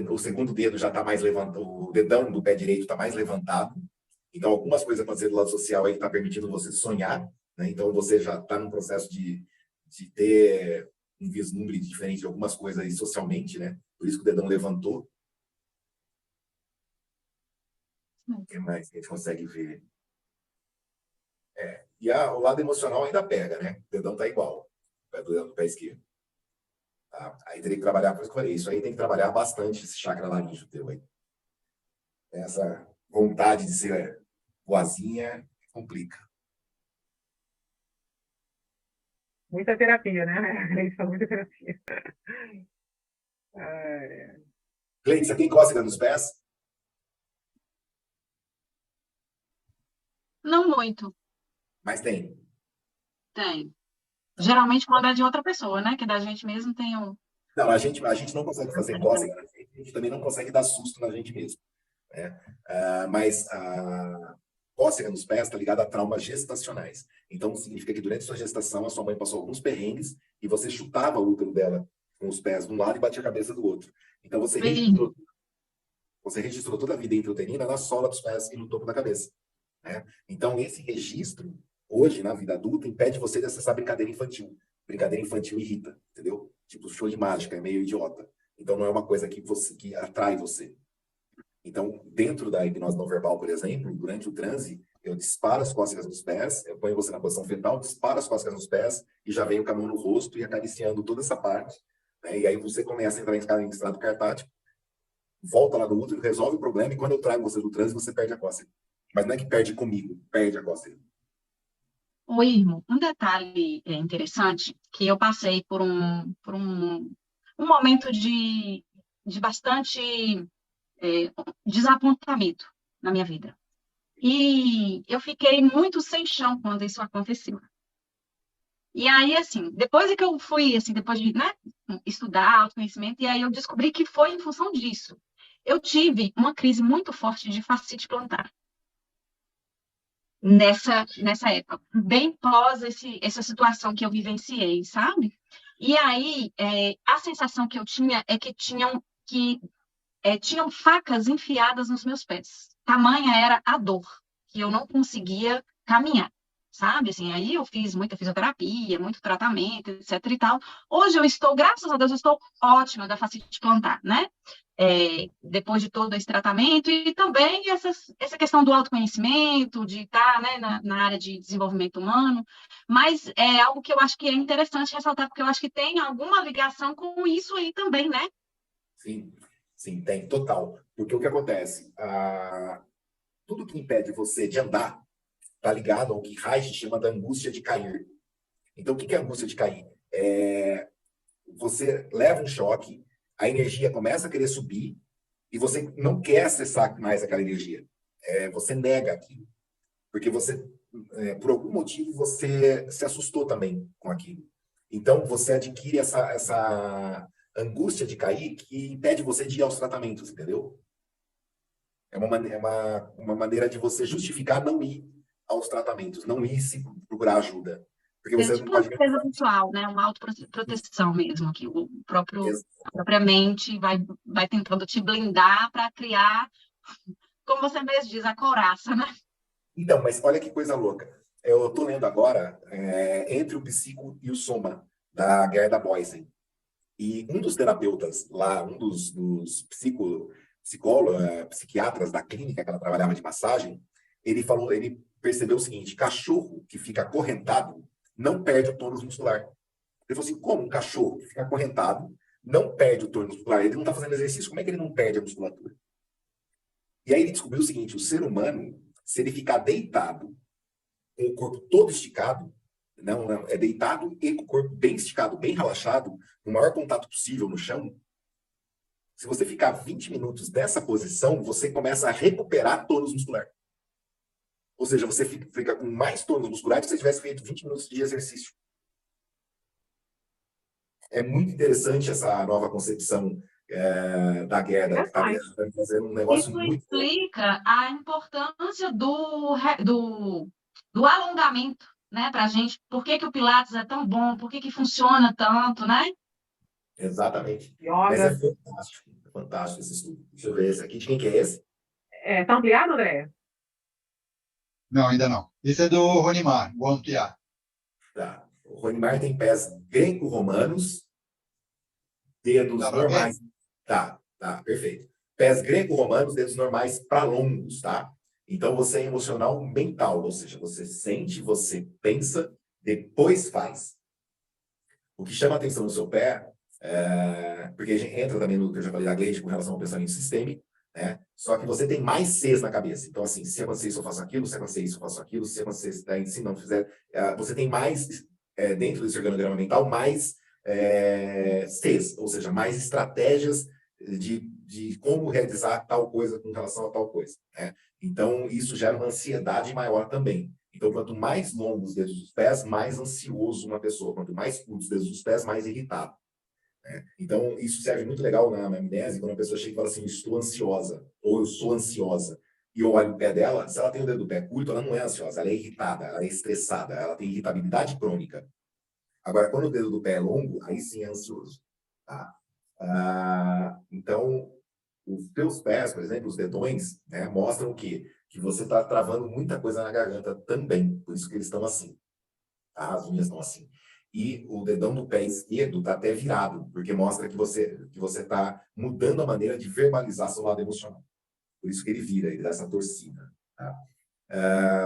Speaker 3: O segundo dedo já está mais levantado, o dedão do pé direito está mais levantado. Então, algumas coisas acontecendo do lado social aí está permitindo você sonhar, né? Então, você já está num processo de ter um vislumbre diferente de algumas coisas aí socialmente, né? Por isso que o dedão levantou. O que mais que a gente consegue ver? E o lado emocional ainda pega, né? O dedão tá igual, o dedão do pé esquerdo. Tá? Aí teria que trabalhar, por isso que eu falei, isso aí tem que trabalhar bastante, esse chakra laríngeo teu aí. Essa vontade de ser boazinha complica.
Speaker 2: Muita terapia, né? Muita terapia.
Speaker 3: Cleiton, você tem cócega nos pés?
Speaker 8: Não muito.
Speaker 3: Mas tem.
Speaker 8: Tem. Geralmente quando é de outra pessoa, né? Que da gente mesmo tem um...
Speaker 3: Não, a gente não consegue fazer cócega na gente, a gente também não consegue dar susto na gente mesmo. Né? Mas a cócega nos pés está ligada a traumas gestacionais. Então, significa que durante sua gestação, a sua mãe passou alguns perrengues e você chutava o útero dela com os pés de um lado e batia a cabeça do outro. Então, você registrou toda a vida intrauterina na sola dos pés e no topo da cabeça. Né? Então, esse registro, hoje, na vida adulta, impede você de acessar brincadeira infantil. Brincadeira infantil irrita, entendeu? Tipo, show de mágica, é meio idiota. Então, não é uma coisa que atrai você. Então, dentro da hipnose não verbal, por exemplo, durante o transe, eu disparo as cócegas nos pés, eu ponho você na posição fetal, disparo as cócegas nos pés e já venho com a mão no rosto e acariciando toda essa parte. Né? E aí você começa a entrar em estado cartático, volta lá no útero, resolve o problema e quando eu trago você do transe, você perde a cócega. Mas não é que perde comigo, perde a cócega.
Speaker 8: Ô, Irmo, um detalhe interessante, que eu passei por um momento de bastante desapontamento na minha vida. E eu fiquei muito sem chão quando isso aconteceu. E aí, assim, depois que eu fui, assim, depois de, né, estudar autoconhecimento, e aí eu descobri que foi em função disso. Eu tive uma crise muito forte de fascite plantar. Nessa época, bem pós essa situação que eu vivenciei, sabe? E aí, a sensação que eu tinha é que tinham facas enfiadas nos meus pés. Tamanha era a dor, que eu não conseguia caminhar, sabe? Assim, aí eu fiz muita fisioterapia, muito tratamento, etc e tal. Hoje eu estou, graças a Deus, eu estou ótima da fascite plantar, né? Depois de todo esse tratamento e também essa questão do autoconhecimento, de estar, né, na área de desenvolvimento humano, mas é algo que eu acho que é interessante ressaltar, porque eu acho que tem alguma ligação com isso aí também, né?
Speaker 3: Sim, tem, total. Porque o que acontece? Tudo que impede você de andar está ligado ao que Reich chama da angústia de cair. Então, o que é a angústia de cair? Você leva um choque, a energia começa a querer subir e você não quer acessar mais aquela energia. Você nega aquilo. Porque por algum motivo, você se assustou também com aquilo. Então, você adquire essa angústia de cair que impede você de ir aos tratamentos, entendeu? É uma maneira de você justificar não ir aos tratamentos, não ir se procurar ajuda. Porque você não pode...
Speaker 8: uma defesa pessoal, né? Uma autoproteção mesmo, que a própria mente vai tentando te blindar para criar, como você mesmo diz, a couraça, né?
Speaker 3: Então, mas olha que coisa louca. Eu estou lendo agora Entre o Psico e o Soma, da Gerda Boysen. E um dos terapeutas lá, um dos psiquiatras da clínica que ela trabalhava de massagem, ele percebeu o seguinte: cachorro que fica acorrentado não perde o tônus muscular. Ele falou assim: como um cachorro que fica acorrentado não perde o tônus muscular? Ele não está fazendo exercício, como é que ele não perde a musculatura? E aí ele descobriu o seguinte: o ser humano, se ele ficar deitado, com o corpo todo esticado, não, é deitado e com o corpo bem esticado, bem relaxado, com o maior contato possível no chão. Se você ficar 20 minutos nessa posição, você começa a recuperar tônus muscular. Ou seja, você fica com mais tônus muscular que se você tivesse feito 20 minutos de exercício. É muito interessante essa nova concepção da guerra, que está fazendo um negócio
Speaker 8: Isso
Speaker 3: muito bom.
Speaker 8: explica a importância do alongamento, né, para a gente. Por que o Pilates é tão bom? Por que funciona tanto, né?
Speaker 3: Exatamente.
Speaker 2: Yoga.
Speaker 3: Mas é fantástico esse estudo. Deixa eu ver esse aqui. De quem que é esse?
Speaker 2: Tá ampliado, André?
Speaker 1: Não, ainda não. Esse é do Ronimar, vou ampliar.
Speaker 3: Tá. O Ronimar tem pés greco-romanos, dedos normais. Tá, perfeito. Pés greco-romanos, dedos normais para longos, tá? Então, você é emocional mental, ou seja, você sente, você pensa, depois faz. O que chama a atenção no seu pé, porque a gente entra também no que eu já falei da Gleide com relação ao pensamento sistêmico, né? Só que você tem mais Cs na cabeça. Então, assim, se acontecer isso, eu faço aquilo, se acontecer isso, eu faço aquilo, se acontecer isso, daí, se não fizer... você tem mais, dentro desse organograma mental, mais Cs, ou seja, mais estratégias de como realizar tal coisa com relação a tal coisa, né? Então, isso gera uma ansiedade maior também. Então, quanto mais longos os dedos dos pés, mais ansioso uma pessoa. Quanto mais curtos os dedos dos pés, mais irritado. Então, isso serve muito legal na amnésia, quando a pessoa chega e fala assim, estou ansiosa, ou eu sou ansiosa, e eu olho o pé dela, se ela tem o dedo do pé curto, ela não é ansiosa, ela é irritada, ela é estressada, ela tem irritabilidade crônica. Agora, quando o dedo do pé é longo, aí sim é ansioso. Tá? Então, os teus pés, por exemplo, os dedões, né, mostram o quê? Que você está travando muita coisa na garganta também, por isso que eles estão assim. Tá? As unhas estão assim. E o dedão do pé esquerdo está até virado, porque mostra que você está mudando a maneira de verbalizar seu lado emocional. Por isso que ele vira, ele dá essa torcida. Tá?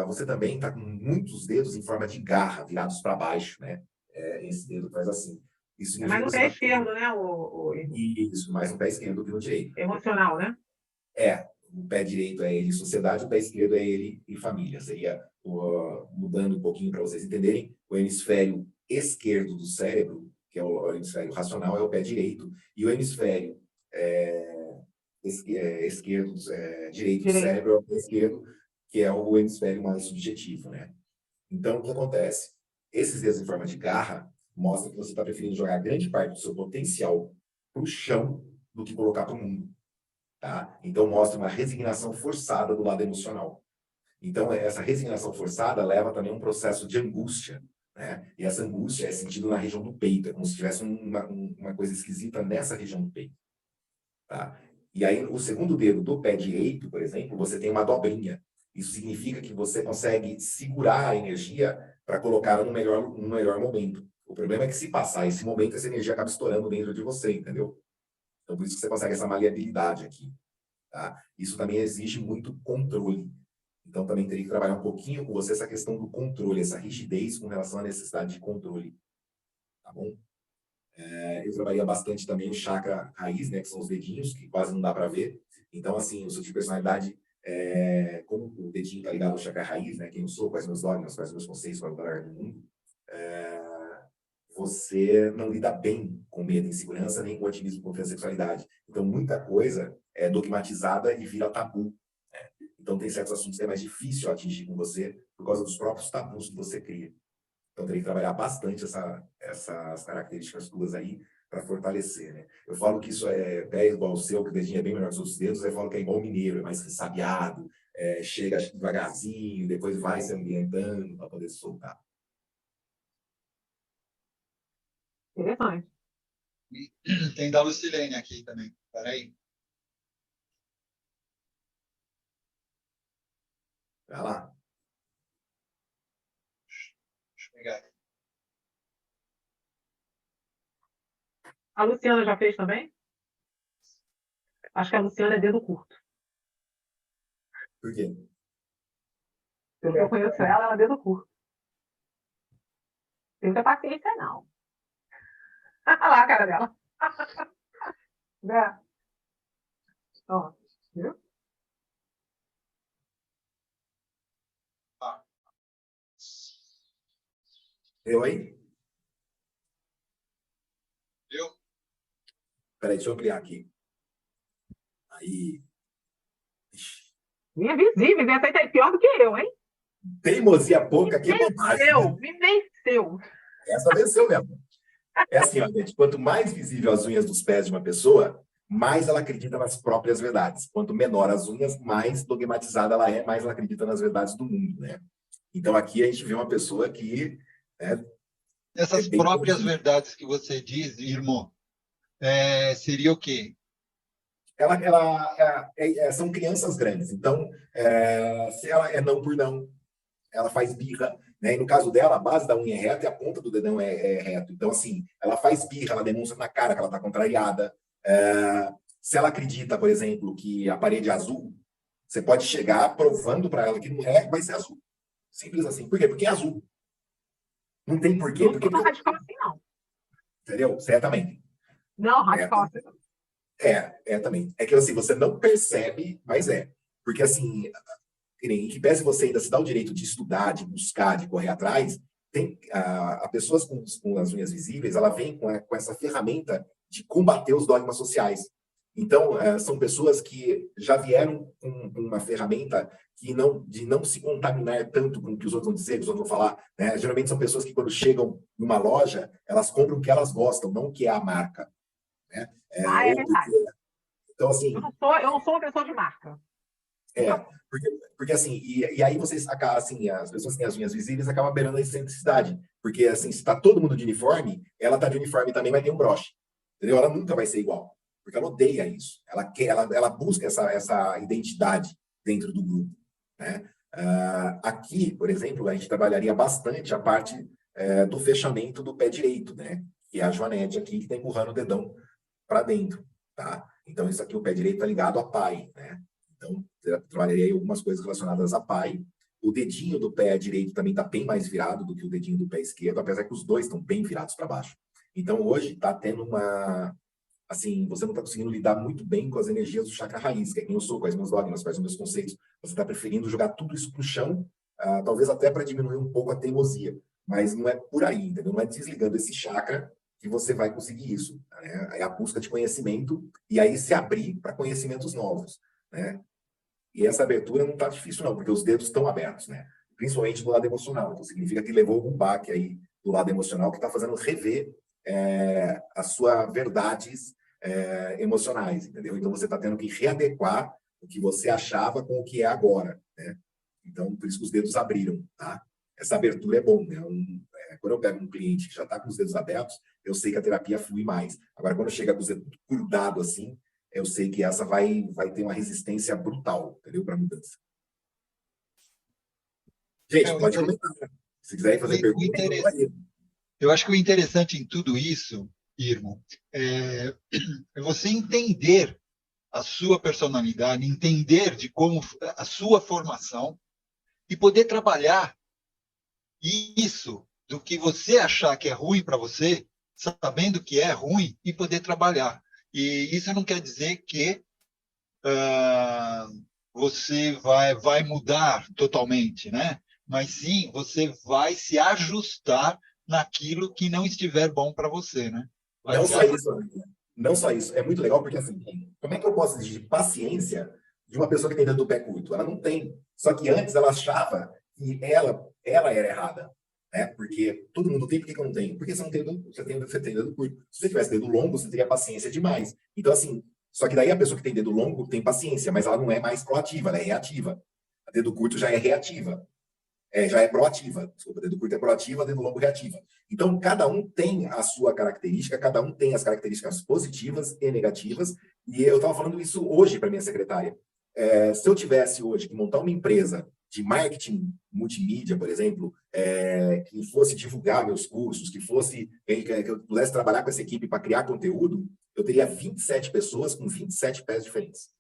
Speaker 3: Você também está com muitos dedos em forma de garra, virados para baixo, né? Esse dedo faz assim. Isso
Speaker 2: mais no pé esquerdo, né?
Speaker 3: Isso, mais no pé esquerdo do que no direito.
Speaker 2: Emocional, né?
Speaker 3: O pé direito é ele sociedade, o pé esquerdo é ele e família. Seria, mudando um pouquinho para vocês entenderem, o hemisfério esquerdo do cérebro, que é o hemisfério racional, é o pé direito, e o hemisfério direito do cérebro é o pé esquerdo, que é o hemisfério mais subjetivo, né? Então, o que acontece? Esses dedos em forma de garra mostram que você está preferindo jogar grande parte do seu potencial para o chão do que colocar para o mundo. Tá? Então, mostra uma resignação forçada do lado emocional. Então, essa resignação forçada leva também a um processo de angústia, né? E essa angústia é sentida na região do peito, é como se tivesse uma coisa esquisita nessa região do peito. Tá? E aí, o segundo dedo do pé direito, por exemplo, você tem uma dobrinha. Isso significa que você consegue segurar a energia para colocá-la no melhor momento. O problema é que se passar esse momento, essa energia acaba estourando dentro de você, entendeu? Então, por isso que você consegue essa maleabilidade aqui. Tá? Isso também exige muito controle. Então, também teria que trabalhar um pouquinho com você essa questão do controle, essa rigidez com relação à necessidade de controle. Tá bom? Eu trabalhei bastante também o chakra raiz, né, que são os dedinhos, que quase não dá para ver. Então, assim, o seu tipo de personalidade, como o dedinho está ligado ao chakra raiz, né, quem eu sou, quais meus dogmas, quais meus conceitos para lugar no mundo, você não lida bem com medo e insegurança, nem com otimismo contra a sexualidade. Então, muita coisa é dogmatizada e vira tabu. Né? Então, tem certos assuntos que é mais difícil atingir com você por causa dos próprios tabus que você cria. Então, teria que trabalhar bastante essas características tuas aí para fortalecer. Né? Eu falo que isso é pé igual ao seu, que o dedinho é bem melhor que os outros dedos, eu falo que é igual o mineiro, é mais ressabiado, chega devagarzinho, depois vai se ambientando para poder soltar.
Speaker 2: Interessante.
Speaker 1: Tem da Lucilene aqui também. Espera aí.
Speaker 3: Vai lá.
Speaker 1: Deixa eu pegar aqui.
Speaker 2: A Luciana já fez também? Acho que a Luciana é dedo curto.
Speaker 3: Por quê?
Speaker 2: Pelo que eu conheço ela é dedo curto. Tem muita paciência, não. Olha lá a cara dela. Né? Ó, viu?
Speaker 3: Eu aí?
Speaker 1: Viu?
Speaker 3: Peraí, deixa eu ampliar aqui. Aí.
Speaker 2: Minha visível, essa aí tá pior do que eu, hein?
Speaker 3: Teimosia pouca, que
Speaker 2: bobagem. Me venceu.
Speaker 3: Essa venceu mesmo. É assim, ó, gente, quanto mais visível as unhas dos pés de uma pessoa, mais ela acredita nas próprias verdades. Quanto menor as unhas, mais dogmatizada ela é, mais ela acredita nas verdades do mundo, né? Então, aqui a gente vê uma pessoa que... né,
Speaker 1: Essas
Speaker 3: bem
Speaker 1: próprias
Speaker 3: conhecida.
Speaker 1: verdades que você diz, irmão, seria o quê?
Speaker 3: São crianças grandes. Então, se ela é não por não, ela faz birra, né? E no caso dela, a base da unha é reta e a ponta do dedão é reto. Então, assim, ela faz birra, ela demonstra na cara que ela está contrariada. Se ela acredita, por exemplo, que a parede é azul, você pode chegar provando para ela que não é, vai ser azul. Simples assim. Por quê? Porque é azul. Não tem porquê.
Speaker 2: Não
Speaker 3: Porque,
Speaker 2: sou tão radical assim, não.
Speaker 3: entendeu? Certamente.
Speaker 2: Não, radical assim.
Speaker 3: Também. É que assim, você não percebe, mas é. Porque assim, em que pese você ainda se dá o direito de estudar, de buscar, de correr atrás, tem a pessoas com as unhas visíveis, ela vem com essa ferramenta de combater os dogmas sociais. Então, são pessoas que já vieram com uma ferramenta de não se contaminar tanto com o que os outros vão dizer, que os outros vão falar. Né? Geralmente são pessoas que, quando chegam numa loja, elas compram o que elas gostam, não o que é a marca. Né?
Speaker 2: É verdade.
Speaker 3: Então, assim...
Speaker 2: Eu não sou uma pessoa de marca.
Speaker 3: Porque assim, e aí vocês acabam, assim, as pessoas que têm as unhas visíveis acabam beirando a excentricidade. Porque, assim, se está todo mundo de uniforme, ela está de uniforme também, vai ter um broche. Entendeu? Ela nunca vai ser igual. Porque ela odeia isso. Ela busca essa identidade dentro do grupo. Né? Aqui, por exemplo, a gente trabalharia bastante a parte do fechamento do pé direito, né? Que é a Joanete aqui, que está empurrando o dedão para dentro. Tá? Então, isso aqui, o pé direito está ligado a pai, né? Então, trabalharia aí algumas coisas relacionadas a pai. O dedinho do pé direito também está bem mais virado do que o dedinho do pé esquerdo, apesar que os dois estão bem virados para baixo. Então, hoje está tendo uma... Assim, você não está conseguindo lidar muito bem com as energias do chakra raiz, que é quem eu sou, quais meus dogmas, quais os meus conceitos. Você está preferindo jogar tudo isso para o chão, talvez até para diminuir um pouco a teimosia. Mas não é por aí, entendeu? Não é desligando esse chakra que você vai conseguir isso. Né? É a busca de conhecimento e aí se abrir para conhecimentos novos. Né? E essa abertura não está difícil, não, porque os dedos estão abertos, né? Principalmente do lado emocional. Então, significa que levou algum baque aí do lado emocional que está fazendo rever as suas verdades emocionais, entendeu? Então, você está tendo que readequar o que você achava com o que é agora, né? Então, por isso que os dedos abriram, tá? Essa abertura é bom, né? Quando eu pego um cliente que já está com os dedos abertos, eu sei que a terapia flui mais. Agora, quando chega com os dedos grudados assim, eu sei que essa vai ter uma resistência brutal, entendeu? Para mudança. Gente, pode comentar. Se quiserem fazer perguntas,
Speaker 1: eu acho que o interessante em tudo isso, Irmão, é você entender a sua personalidade, entender de como a sua formação e poder trabalhar isso do que você achar que é ruim para você, sabendo que é ruim e poder trabalhar. E isso não quer dizer que você vai mudar totalmente, né? Mas sim, você vai se ajustar naquilo que não estiver bom para você, né?
Speaker 3: Não só isso. É muito legal porque, assim, como é que eu posso exigir paciência de uma pessoa que tem dedo do pé curto? Ela não tem. Só que antes ela achava que ela era errada. Né? Porque todo mundo tem, por que eu não tenho? Porque você tem dedo curto. Se você tivesse dedo longo, você teria paciência demais. Então, assim, só que daí a pessoa que tem dedo longo tem paciência, mas ela não é mais proativa, ela é reativa. A dedo curto já é reativa. Já é proativa. Desculpa, dedo curto é proativa, dedo longo reativa. Então, cada um tem a sua característica, cada um tem as características positivas e negativas. E eu estava falando isso hoje para minha secretária. Se eu tivesse hoje que montar uma empresa de marketing multimídia, por exemplo, que fosse divulgar meus cursos, que eu pudesse trabalhar com essa equipe para criar conteúdo, eu teria 27 pessoas com 27 pés diferentes.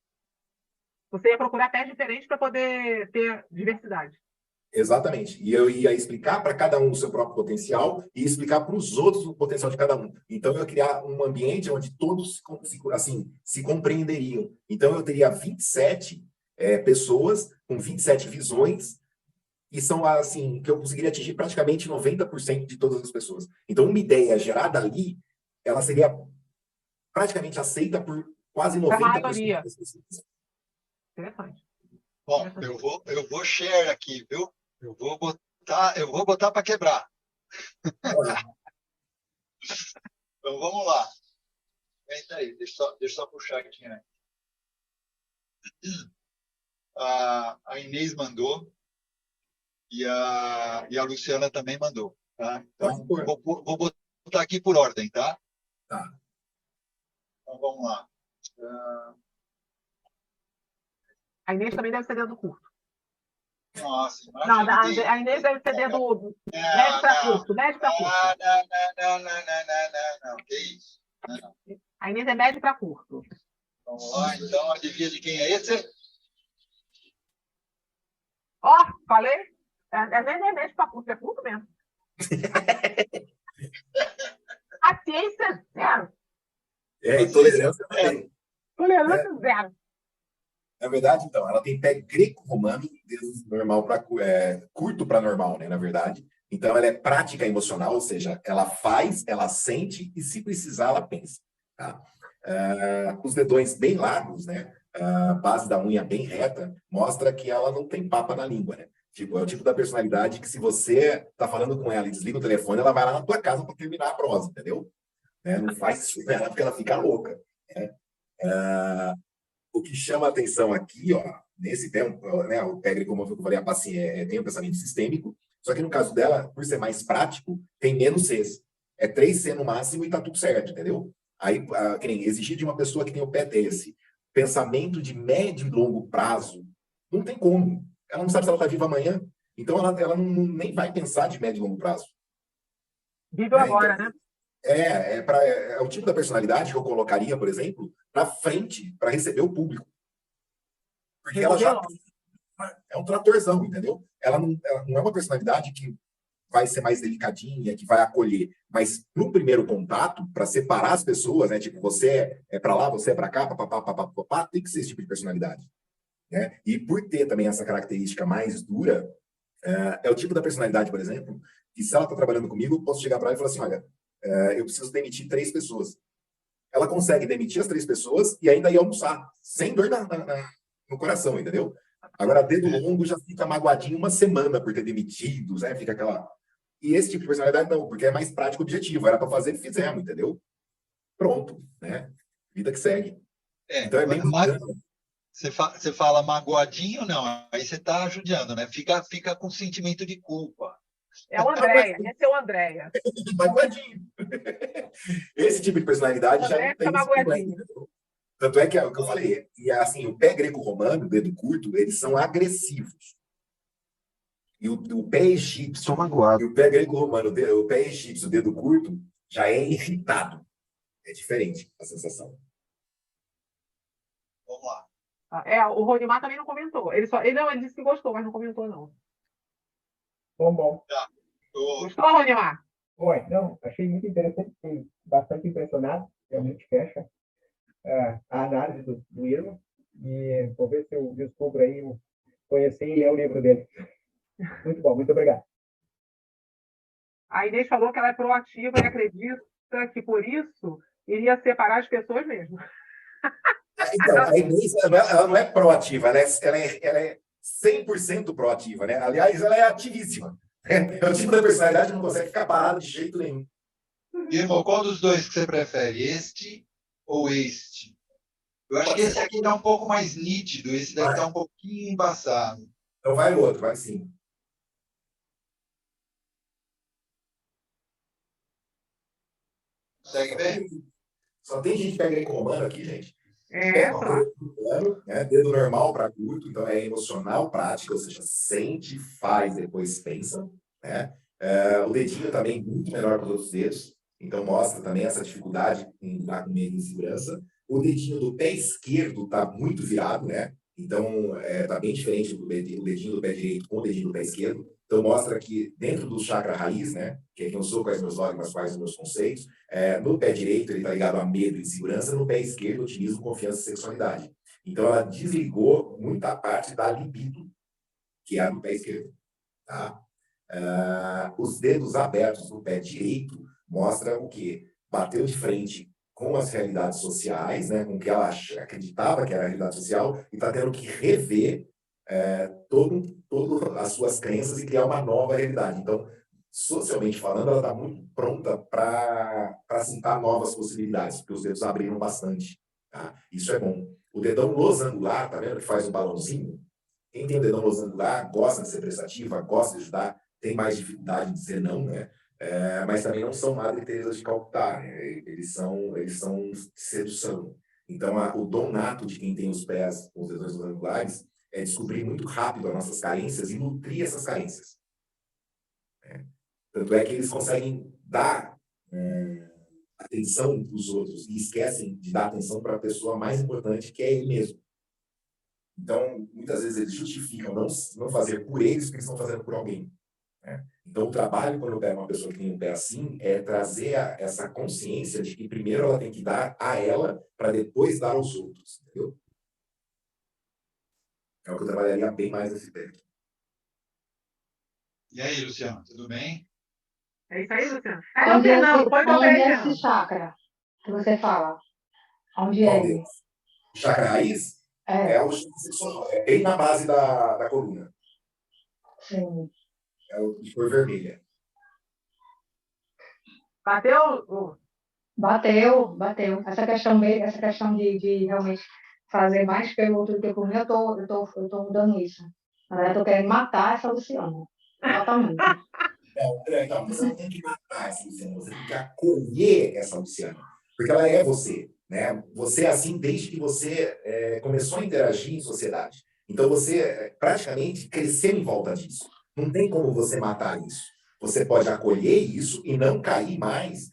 Speaker 2: Você ia procurar pés diferentes para poder ter diversidade.
Speaker 3: Exatamente. E eu ia explicar para cada um o seu próprio potencial e explicar para os outros o potencial de cada um. Então, eu ia criar um ambiente onde todos se compreenderiam. Então, eu teria 27 pessoas com 27 visões e são assim que eu conseguiria atingir praticamente 90% de todas as pessoas. Então, uma ideia gerada ali, ela seria praticamente aceita por quase 90% das pessoas.
Speaker 2: Interessante.
Speaker 1: Bom, eu vou share aqui, viu? Eu vou botar para quebrar. Então vamos lá. Entra aí, deixa eu só puxar aqui antes. A Inês mandou e a Luciana também mandou. Tá? Então, vou botar aqui por ordem, tá?
Speaker 3: Tá.
Speaker 1: Então, vamos lá.
Speaker 2: A Inês também deve ser dedo curto.
Speaker 1: Nossa,
Speaker 2: não, a Inês deve ser dedo médio para curto. Médio para curto.
Speaker 1: Não, que isso? Não.
Speaker 2: A Inês é médio para curto.
Speaker 1: Vamos lá, então, adivinha de quem é esse?
Speaker 2: Ó, falei? Nem é médio para curto, é curto mesmo. A ciência zero.
Speaker 3: E tolerância também.
Speaker 2: Tolerância zero.
Speaker 3: Na verdade, então, ela tem pé greco-romano, dedo normal para curto para normal, né? Na verdade. Então, ela é prática emocional, ou seja, ela faz, ela sente e, se precisar, ela pensa. Tá? Os dedões bem largos, né? A base da unha bem reta, mostra que ela não tem papa na língua, né? Tipo, é o tipo da personalidade que, se você tá falando com ela e desliga o telefone, ela vai lá na tua casa para terminar a prosa, entendeu? Não faz isso com ela porque ela fica louca. Né? O que chama a atenção aqui, ó, nesse tempo, né, o pé greco, como eu falei, tem um pensamento sistêmico, só que no caso dela, por ser mais prático, tem menos Cs. É 3 C no máximo e tá tudo certo, entendeu? Aí, que nem exigir de uma pessoa que tem o pé desse, pensamento de médio e longo prazo, não tem como. Ela não sabe se ela tá viva amanhã, então ela nem vai pensar de médio e longo prazo.
Speaker 2: Vive agora, então, né?
Speaker 3: É o tipo da personalidade que eu colocaria, por exemplo, na frente para receber o público. Porque ela já é um tratorzão, entendeu? Ela não é uma personalidade que vai ser mais delicadinha, que vai acolher. Mas, no primeiro contato, para separar as pessoas, né? Tipo, você é para lá, você é para cá, papapá, tem que ser esse tipo de personalidade. Né? E por ter também essa característica mais dura, é o tipo da personalidade, por exemplo, que, se ela está trabalhando comigo, eu posso chegar para ela e falar assim, olha, eu preciso demitir 3 pessoas. Ela consegue demitir as 3 pessoas e ainda ir almoçar, sem dor no coração, entendeu? Agora, dedo longo já fica magoadinho uma semana por ter demitido, né? Fica aquela... E esse tipo de personalidade não, porque é mais prático e objetivo. Era para fazer, fizemos, entendeu? Pronto, né? Vida que segue. Então é bem bacana.
Speaker 1: Você fala magoadinho, não. Aí você está judiando, né? Fica com sentimento de culpa.
Speaker 2: É o Andréia, esse é o Andréia.
Speaker 3: Magoadinho. Esse tipo de personalidade já não tem
Speaker 2: magoadinho.
Speaker 3: Tanto é que é o que eu falei. E assim, o pé greco-romano, o dedo curto, eles são agressivos. E o pé egípcio, e o pé greco-romano, o pé egípcio, o dedo curto, já é irritado. É diferente a sensação.
Speaker 1: Vamos lá.
Speaker 2: O Ronimar também não comentou. Ele disse que gostou, mas não comentou, não.
Speaker 5: Bom.
Speaker 1: Tá.
Speaker 2: Gostou, Ronimar?
Speaker 5: Oi, não, achei muito interessante, fiquei bastante impressionado, realmente fecha a análise do Irma, e vou ver se eu descubro aí, conhecer e ler o livro dele. Muito bom, muito obrigado.
Speaker 2: A Inês falou que ela é proativa e acredita que, por isso, iria separar as pessoas mesmo.
Speaker 3: Então, a Inês, ela não é proativa, ela é 100% proativa, né? Aliás, ela é ativíssima. É o tipo da personalidade que não consegue ficar parado de jeito nenhum.
Speaker 1: Irmão, qual dos dois que você prefere? Este ou este? Eu acho que esse aqui está um pouco mais nítido, esse deve estar um pouquinho embaçado.
Speaker 3: Então vai o outro, vai sim.
Speaker 1: Consegue ver?
Speaker 3: Só tem gente que pega greco-romano aqui, gente.
Speaker 2: Tá.
Speaker 3: Dedo normal para curto, então é emocional, prática, ou seja, sente, faz, depois pensa. Né? O dedinho também muito menor que os outros dedos, então mostra também essa dificuldade em lidar com medo e insegurança. O dedinho do pé esquerdo está muito virado, né? Então está bem diferente do dedinho do pé direito com o dedinho do pé esquerdo. Então mostra que dentro do chakra raiz, né? Que é quem eu sou, quais meus dogmas, quais os meus conceitos, no pé direito ele está ligado a medo e insegurança, no pé esquerdo otimismo, confiança e sexualidade. Então ela desligou muita parte da libido, que é no pé esquerdo. Tá? Os dedos abertos no pé direito mostram o quê? Bateu de frente com as realidades sociais, né? Com o que ela acreditava que era a realidade social, e está tendo que rever todas as suas crenças e criar uma nova realidade. Então, socialmente falando, ela está muito pronta para aceitar novas possibilidades, porque os dedos abriram bastante. Tá? Isso é bom. O dedão losangular, tá vendo que faz um balãozinho? Quem tem o dedão losangular gosta de ser prestativa, gosta de ajudar, tem mais dificuldade de dizer não, né? Mas também não são Madre Teresa de Calcutá, né? Eles são sedução. Então, o dom nato de quem tem os pés, os dedões losangulares, é descobrir muito rápido as nossas carências e nutrir essas carências. Tanto é que eles conseguem dar atenção para os outros e esquecem de dar atenção para a pessoa mais importante, que é ele mesmo. Então, muitas vezes eles justificam não fazer por eles, porque eles estão fazendo por alguém. Né? Então, o trabalho, quando eu pego uma pessoa que tem um pé assim, é trazer essa consciência de que primeiro ela tem que dar a ela, para depois dar aos outros. Entendeu? É o que eu trabalharia bem mais nesse pé.
Speaker 1: E aí, Luciano, tudo bem?
Speaker 2: É isso aí, Luciano.
Speaker 6: Onde é
Speaker 2: Fernando, põe teu pé,
Speaker 6: esse
Speaker 2: Fernando.
Speaker 6: chakra que você fala? Onde é
Speaker 3: Qual
Speaker 6: ele?
Speaker 3: deles? O chakra raiz é o chakra sexual, é bem na base da coluna.
Speaker 6: Sim.
Speaker 3: É o de cor vermelha.
Speaker 2: Bateu?
Speaker 6: Bateu. Essa questão de realmente fazer mais pelo outro do que por mim, eu tô mudando isso. Na verdade, eu tô querendo matar essa Luciana. Totalmente.
Speaker 3: Então, você não tem que matar essa Luciana, você tem que acolher essa Luciana, porque ela é você, né? Você é assim desde que você começou a interagir em sociedade. Então, você praticamente cresceu em volta disso. Não tem como você matar isso. Você pode acolher isso e não cair mais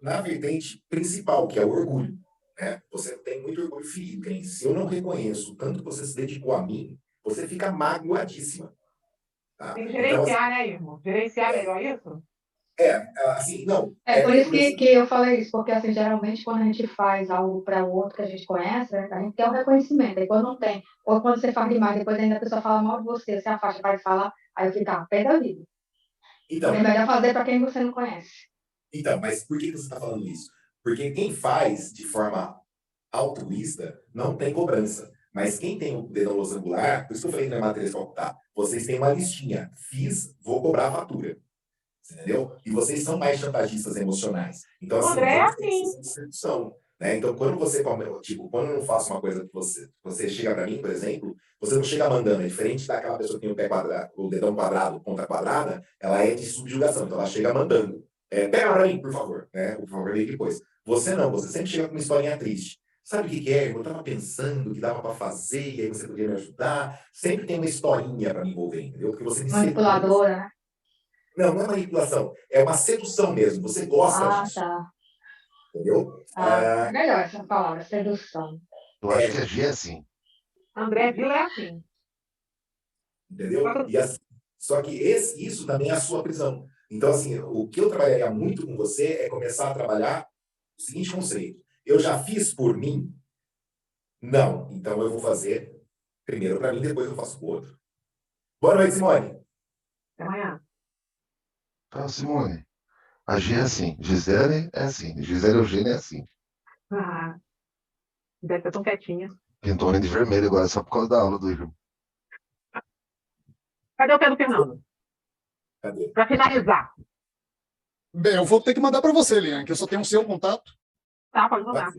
Speaker 3: na vertente principal, que é o orgulho. Né? Você tem muito orgulho ferido. Se eu não reconheço o tanto que você se dedicou a mim, você fica magoadíssima. Tá?
Speaker 2: Tem que gerenciar, né, irmão? Gerenciar melhor isso?
Speaker 3: Assim, não.
Speaker 6: Por isso que eu falei isso, porque assim, geralmente quando a gente faz algo para o outro que a gente conhece, a gente quer um reconhecimento, aí quando não tem, ou quando você faz demais, depois ainda a pessoa fala mal de você afasta para de falar, aí eu fico, pé da vida. Então, é melhor fazer para quem você não conhece.
Speaker 3: Então, mas por que você está falando isso? Porque quem faz de forma altruísta não tem cobrança. Mas quem tem o dedão losangular, por isso que eu falei que não é matriz calcular, vocês têm uma listinha. Fiz, vou cobrar a fatura. Entendeu? E vocês são mais chantagistas emocionais. Então, assim,
Speaker 2: André, assim.
Speaker 3: sedução. Né? Então, quando você quando eu não faço uma coisa que você chega para mim, por exemplo, você não chega mandando, é diferente daquela pessoa que tem o pé quadrado, o dedão quadrado, ponta quadrada, ela é de subjugação, então ela chega mandando. Pega para mim, por favor, né? Por favor, vem depois. Você não, você sempre chega com uma historinha triste. Sabe o que é? Eu estava pensando que dava para fazer, e aí você podia me ajudar. Sempre tem uma historinha para me envolver, entendeu? Porque você me
Speaker 6: manipuladora, né?
Speaker 3: Não é manipulação, é uma sedução mesmo. Você gosta disso.
Speaker 6: Tá.
Speaker 3: Entendeu?
Speaker 6: É melhor essa palavra, sedução.
Speaker 9: Eu acho que a G é assim.
Speaker 2: André Vila é assim.
Speaker 3: Entendeu? E assim, só que isso também é a sua prisão. Então, assim, o que eu trabalharia muito com você é começar a trabalhar o seguinte conceito. Eu já fiz por mim? Não. Então, eu vou fazer primeiro para mim, depois eu faço para o outro. Boa noite, Simone.
Speaker 2: Até amanhã.
Speaker 9: Então, Simone, a G é assim. Gisele é assim. Gisele Eugênia é assim.
Speaker 2: Deve estar tão quietinha.
Speaker 9: Pintou o de vermelho agora, só por causa da aula do Igor.
Speaker 2: Cadê o pé do Fernando?
Speaker 3: Cadê?
Speaker 2: Para finalizar.
Speaker 4: Bem, eu vou ter que mandar para você, Liane, que eu só tenho o seu contato.
Speaker 2: Tá, pode mandar.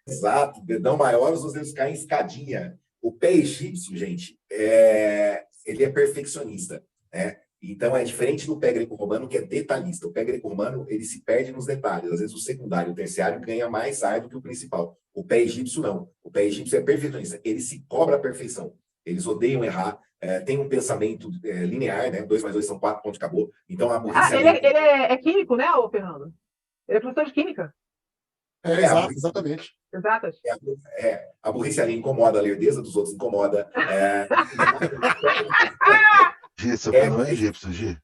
Speaker 3: Exato. Dedão maior, os dedos caem em escadinha. O pé egípcio, gente, ele é perfeccionista, né? Então, é diferente do pé greco-romano, que é detalhista. O pé greco-romano, ele se perde nos detalhes. Às vezes, o secundário, o terciário, ganha mais ar do que o principal. O pé egípcio, não. O pé egípcio é perfeccionista. Ele se cobra a perfeição. Eles odeiam errar. Tem um pensamento linear, né? 2 mais 2 são 4, ponto, acabou. Então, a burrice...
Speaker 2: ele é químico, né, ô Fernando? Ele é professor de química.
Speaker 4: Exatamente.
Speaker 2: Exatas.
Speaker 3: A burrice ali incomoda, a lerdeza dos outros incomoda.
Speaker 9: G, seu pé não é egípcio, G.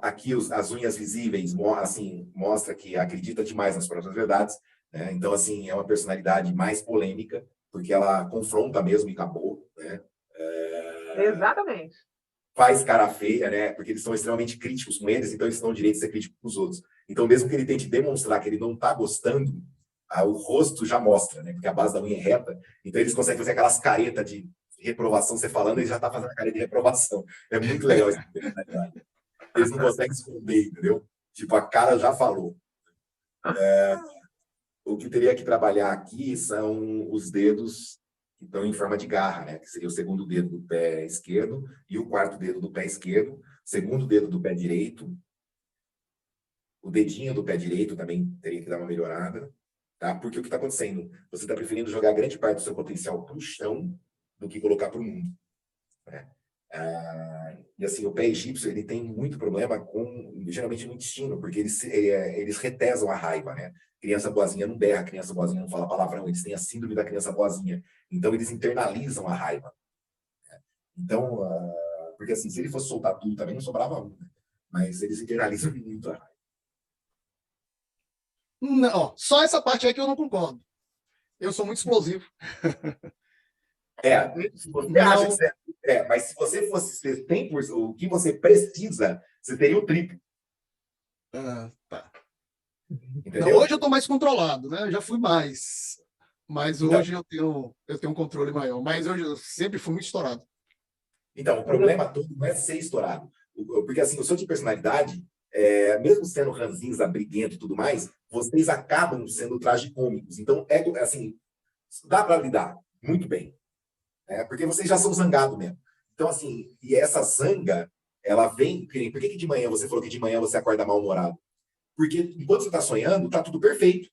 Speaker 3: Aqui as unhas visíveis assim, mostra que acredita demais nas próprias verdades. Né? Então, assim, é uma personalidade mais polêmica, porque ela confronta mesmo e acabou. Né?
Speaker 2: Exatamente.
Speaker 3: Faz cara feia, né? Porque eles são extremamente críticos com eles, então eles têm o direito de ser críticos com os outros. Então, mesmo que ele tente demonstrar que ele não está gostando, o rosto já mostra, né? Porque a base da unha é reta, então eles conseguem fazer aquelas caretas de reprovação, você falando, ele já está fazendo a cara de reprovação. É muito legal isso. Eles não conseguem esconder, entendeu? Tipo, a cara já falou. O que teria que trabalhar aqui são os dedos que estão em forma de garra, né? Que seria o segundo dedo do pé esquerdo e o quarto dedo do pé esquerdo, segundo dedo do pé direito, o dedinho do pé direito também teria que dar uma melhorada, tá? Porque o que está acontecendo? Você está preferindo jogar grande parte do seu potencial para o chão do que colocar para o mundo, né? E assim, o pé egípcio, ele tem muito problema com, geralmente, no intestino, porque eles retesam a raiva, né? Criança boazinha não berra, criança boazinha não fala palavrão, eles têm a síndrome da criança boazinha. Então, eles internalizam a raiva, né? Então, porque assim, se ele fosse soltar tudo também, não sobrava um, né? Mas eles internalizam muito a raiva.
Speaker 4: Não, ó, só essa parte aí que eu não concordo. Eu sou muito explosivo.
Speaker 3: Se você acha que você mas se você fosse 100%, o que você precisa, você teria o triplo.
Speaker 4: Tá.
Speaker 3: Entendeu?
Speaker 4: Não, hoje eu estou mais controlado, né? Eu já fui mais. Mas hoje eu tenho um controle maior. Mas eu sempre fui muito estourado.
Speaker 3: Então, o problema todo não é ser estourado. Porque, assim, o seu tipo de personalidade, mesmo sendo ranzinza, briguento e tudo mais, vocês acabam sendo tragicômicos. Então, assim, dá para lidar muito bem. Porque vocês já são zangados mesmo. Então, assim, e essa zanga, ela vem... Por que de manhã você falou que de manhã você acorda mal-humorado? Porque enquanto você está sonhando, está tudo perfeito.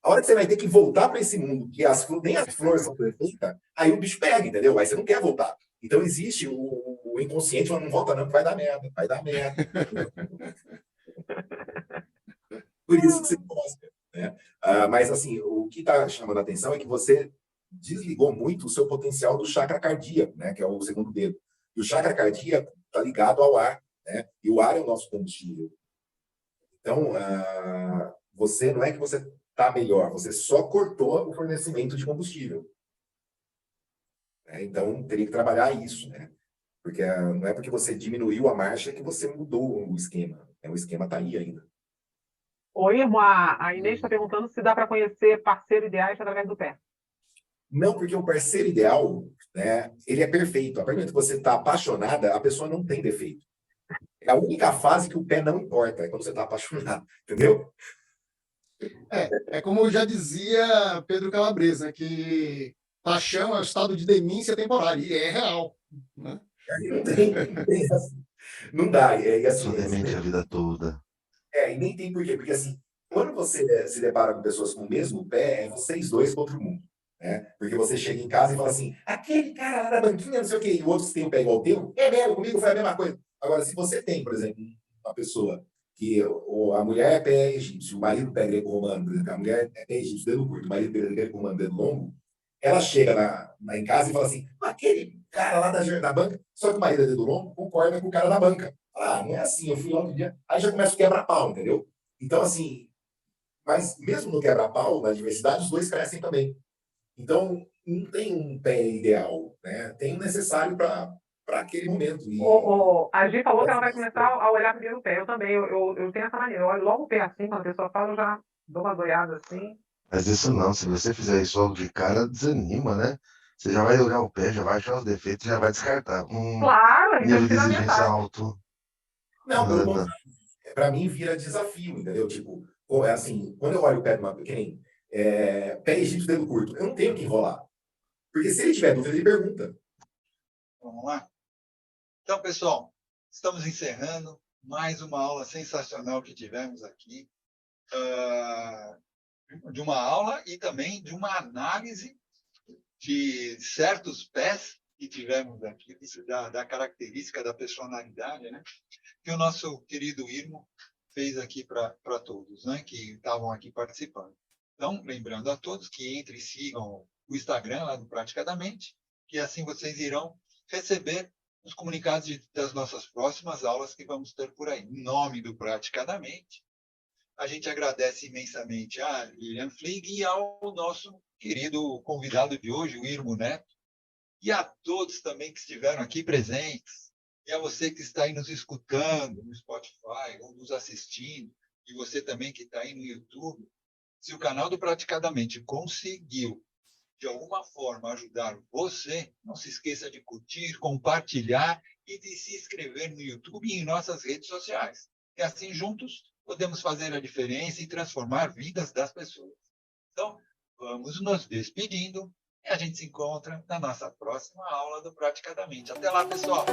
Speaker 3: A hora que você vai ter que voltar para esse mundo, que nem as flores são perfeitas, aí o bicho pega, entendeu? Aí você não quer voltar. Então existe o inconsciente, mas não volta não, que vai dar merda, vai dar merda. Por isso que você gosta, né? Mas, assim, o que está chamando a atenção é que você desligou muito o seu potencial do chakra cardíaco, né? Que é o segundo dedo. E o chakra cardíaco está ligado ao ar, né? E o ar é o nosso combustível. Então, você não é que você está melhor, você só cortou o fornecimento de combustível. Então, teria que trabalhar isso, né? Porque não é porque você diminuiu a marcha que você mudou o esquema. O esquema está aí ainda.
Speaker 2: Ô, Irmo, a Inês está perguntando se dá para conhecer parceiro ideais através do pé.
Speaker 3: Não, porque o parceiro ideal, né, ele é perfeito. A partir do momento que você está apaixonada, a pessoa não tem defeito. É a única fase que o pé não importa, é quando você está apaixonado, entendeu?
Speaker 4: É como já dizia Pedro Calabres, né, que paixão é o estado de demência temporária, e é real, né?
Speaker 3: Não dá.
Speaker 9: Sou demente a vida toda.
Speaker 3: E nem tem porquê, porque assim, quando você se depara com pessoas com o mesmo pé, é vocês dois contra o mundo, né? Porque você chega em casa e fala assim, aquele cara lá da banquinha, não sei o quê, e o outro tem o pé igual o teu, é mesmo, comigo foi a mesma coisa. Agora, se você tem, por exemplo, uma pessoa que a mulher é pé egípcio, o marido pé greco-romano, por exemplo, a mulher é pé egípcio, dedo curto, o marido pé greco-romano, dedo longo, ela chega em casa e fala assim, aquele cara lá da banca, só que o marido é dedo longo, concorda com o cara da banca. Não é assim, eu fui lá outro dia, aí já começa o quebra-pau, entendeu? Então, assim, mas mesmo no quebra-pau, na diversidade, os dois crescem também. Então, não tem um pé ideal, né? Tem um necessário para aquele momento.
Speaker 2: A Gi falou que ela vai começar a olhar primeiro o pé. Eu também, eu tenho essa maneira. Eu olho logo o pé assim, quando a pessoa fala, eu já dou uma doiada assim.
Speaker 9: Mas isso não, se você fizer isso logo de cara, desanima, né? Você já vai olhar o pé, já vai achar os defeitos, já vai descartar.
Speaker 2: Claro,
Speaker 9: nível de exigência alto.
Speaker 3: Não, para mim vira desafio, entendeu? Tipo, assim, quando eu olho o pé de uma pequena, pé egípcio, dedo curto, eu não tenho que enrolar. Porque se ele tiver dúvida, ele pergunta. Vamos lá? Então, pessoal, estamos encerrando mais uma aula sensacional que tivemos aqui. De uma aula e também de uma análise de certos pés que tivemos aqui, da característica da personalidade, né? Que o nosso querido Irmo fez aqui para todos, né? Que estavam aqui participando. Então, lembrando a todos que entrem e sigam o Instagram lá do Praticadamente, que assim vocês irão receber os comunicados das nossas próximas aulas que vamos ter por aí. Em nome do Praticadamente, a gente agradece imensamente a Lilian Flig e ao nosso querido convidado de hoje, o Irmo Neto, e a todos também que estiveram aqui presentes, e a você que está aí nos escutando no Spotify ou nos assistindo, e você também que está aí no YouTube. Se o canal do Praticadamente conseguiu
Speaker 1: de alguma forma ajudar você, não se esqueça de curtir, compartilhar e de se inscrever no YouTube e em nossas redes sociais. E assim, juntos, podemos fazer a diferença e transformar vidas das pessoas. Então, vamos nos despedindo e a gente se encontra na nossa próxima aula do Praticadamente. Até lá, pessoal!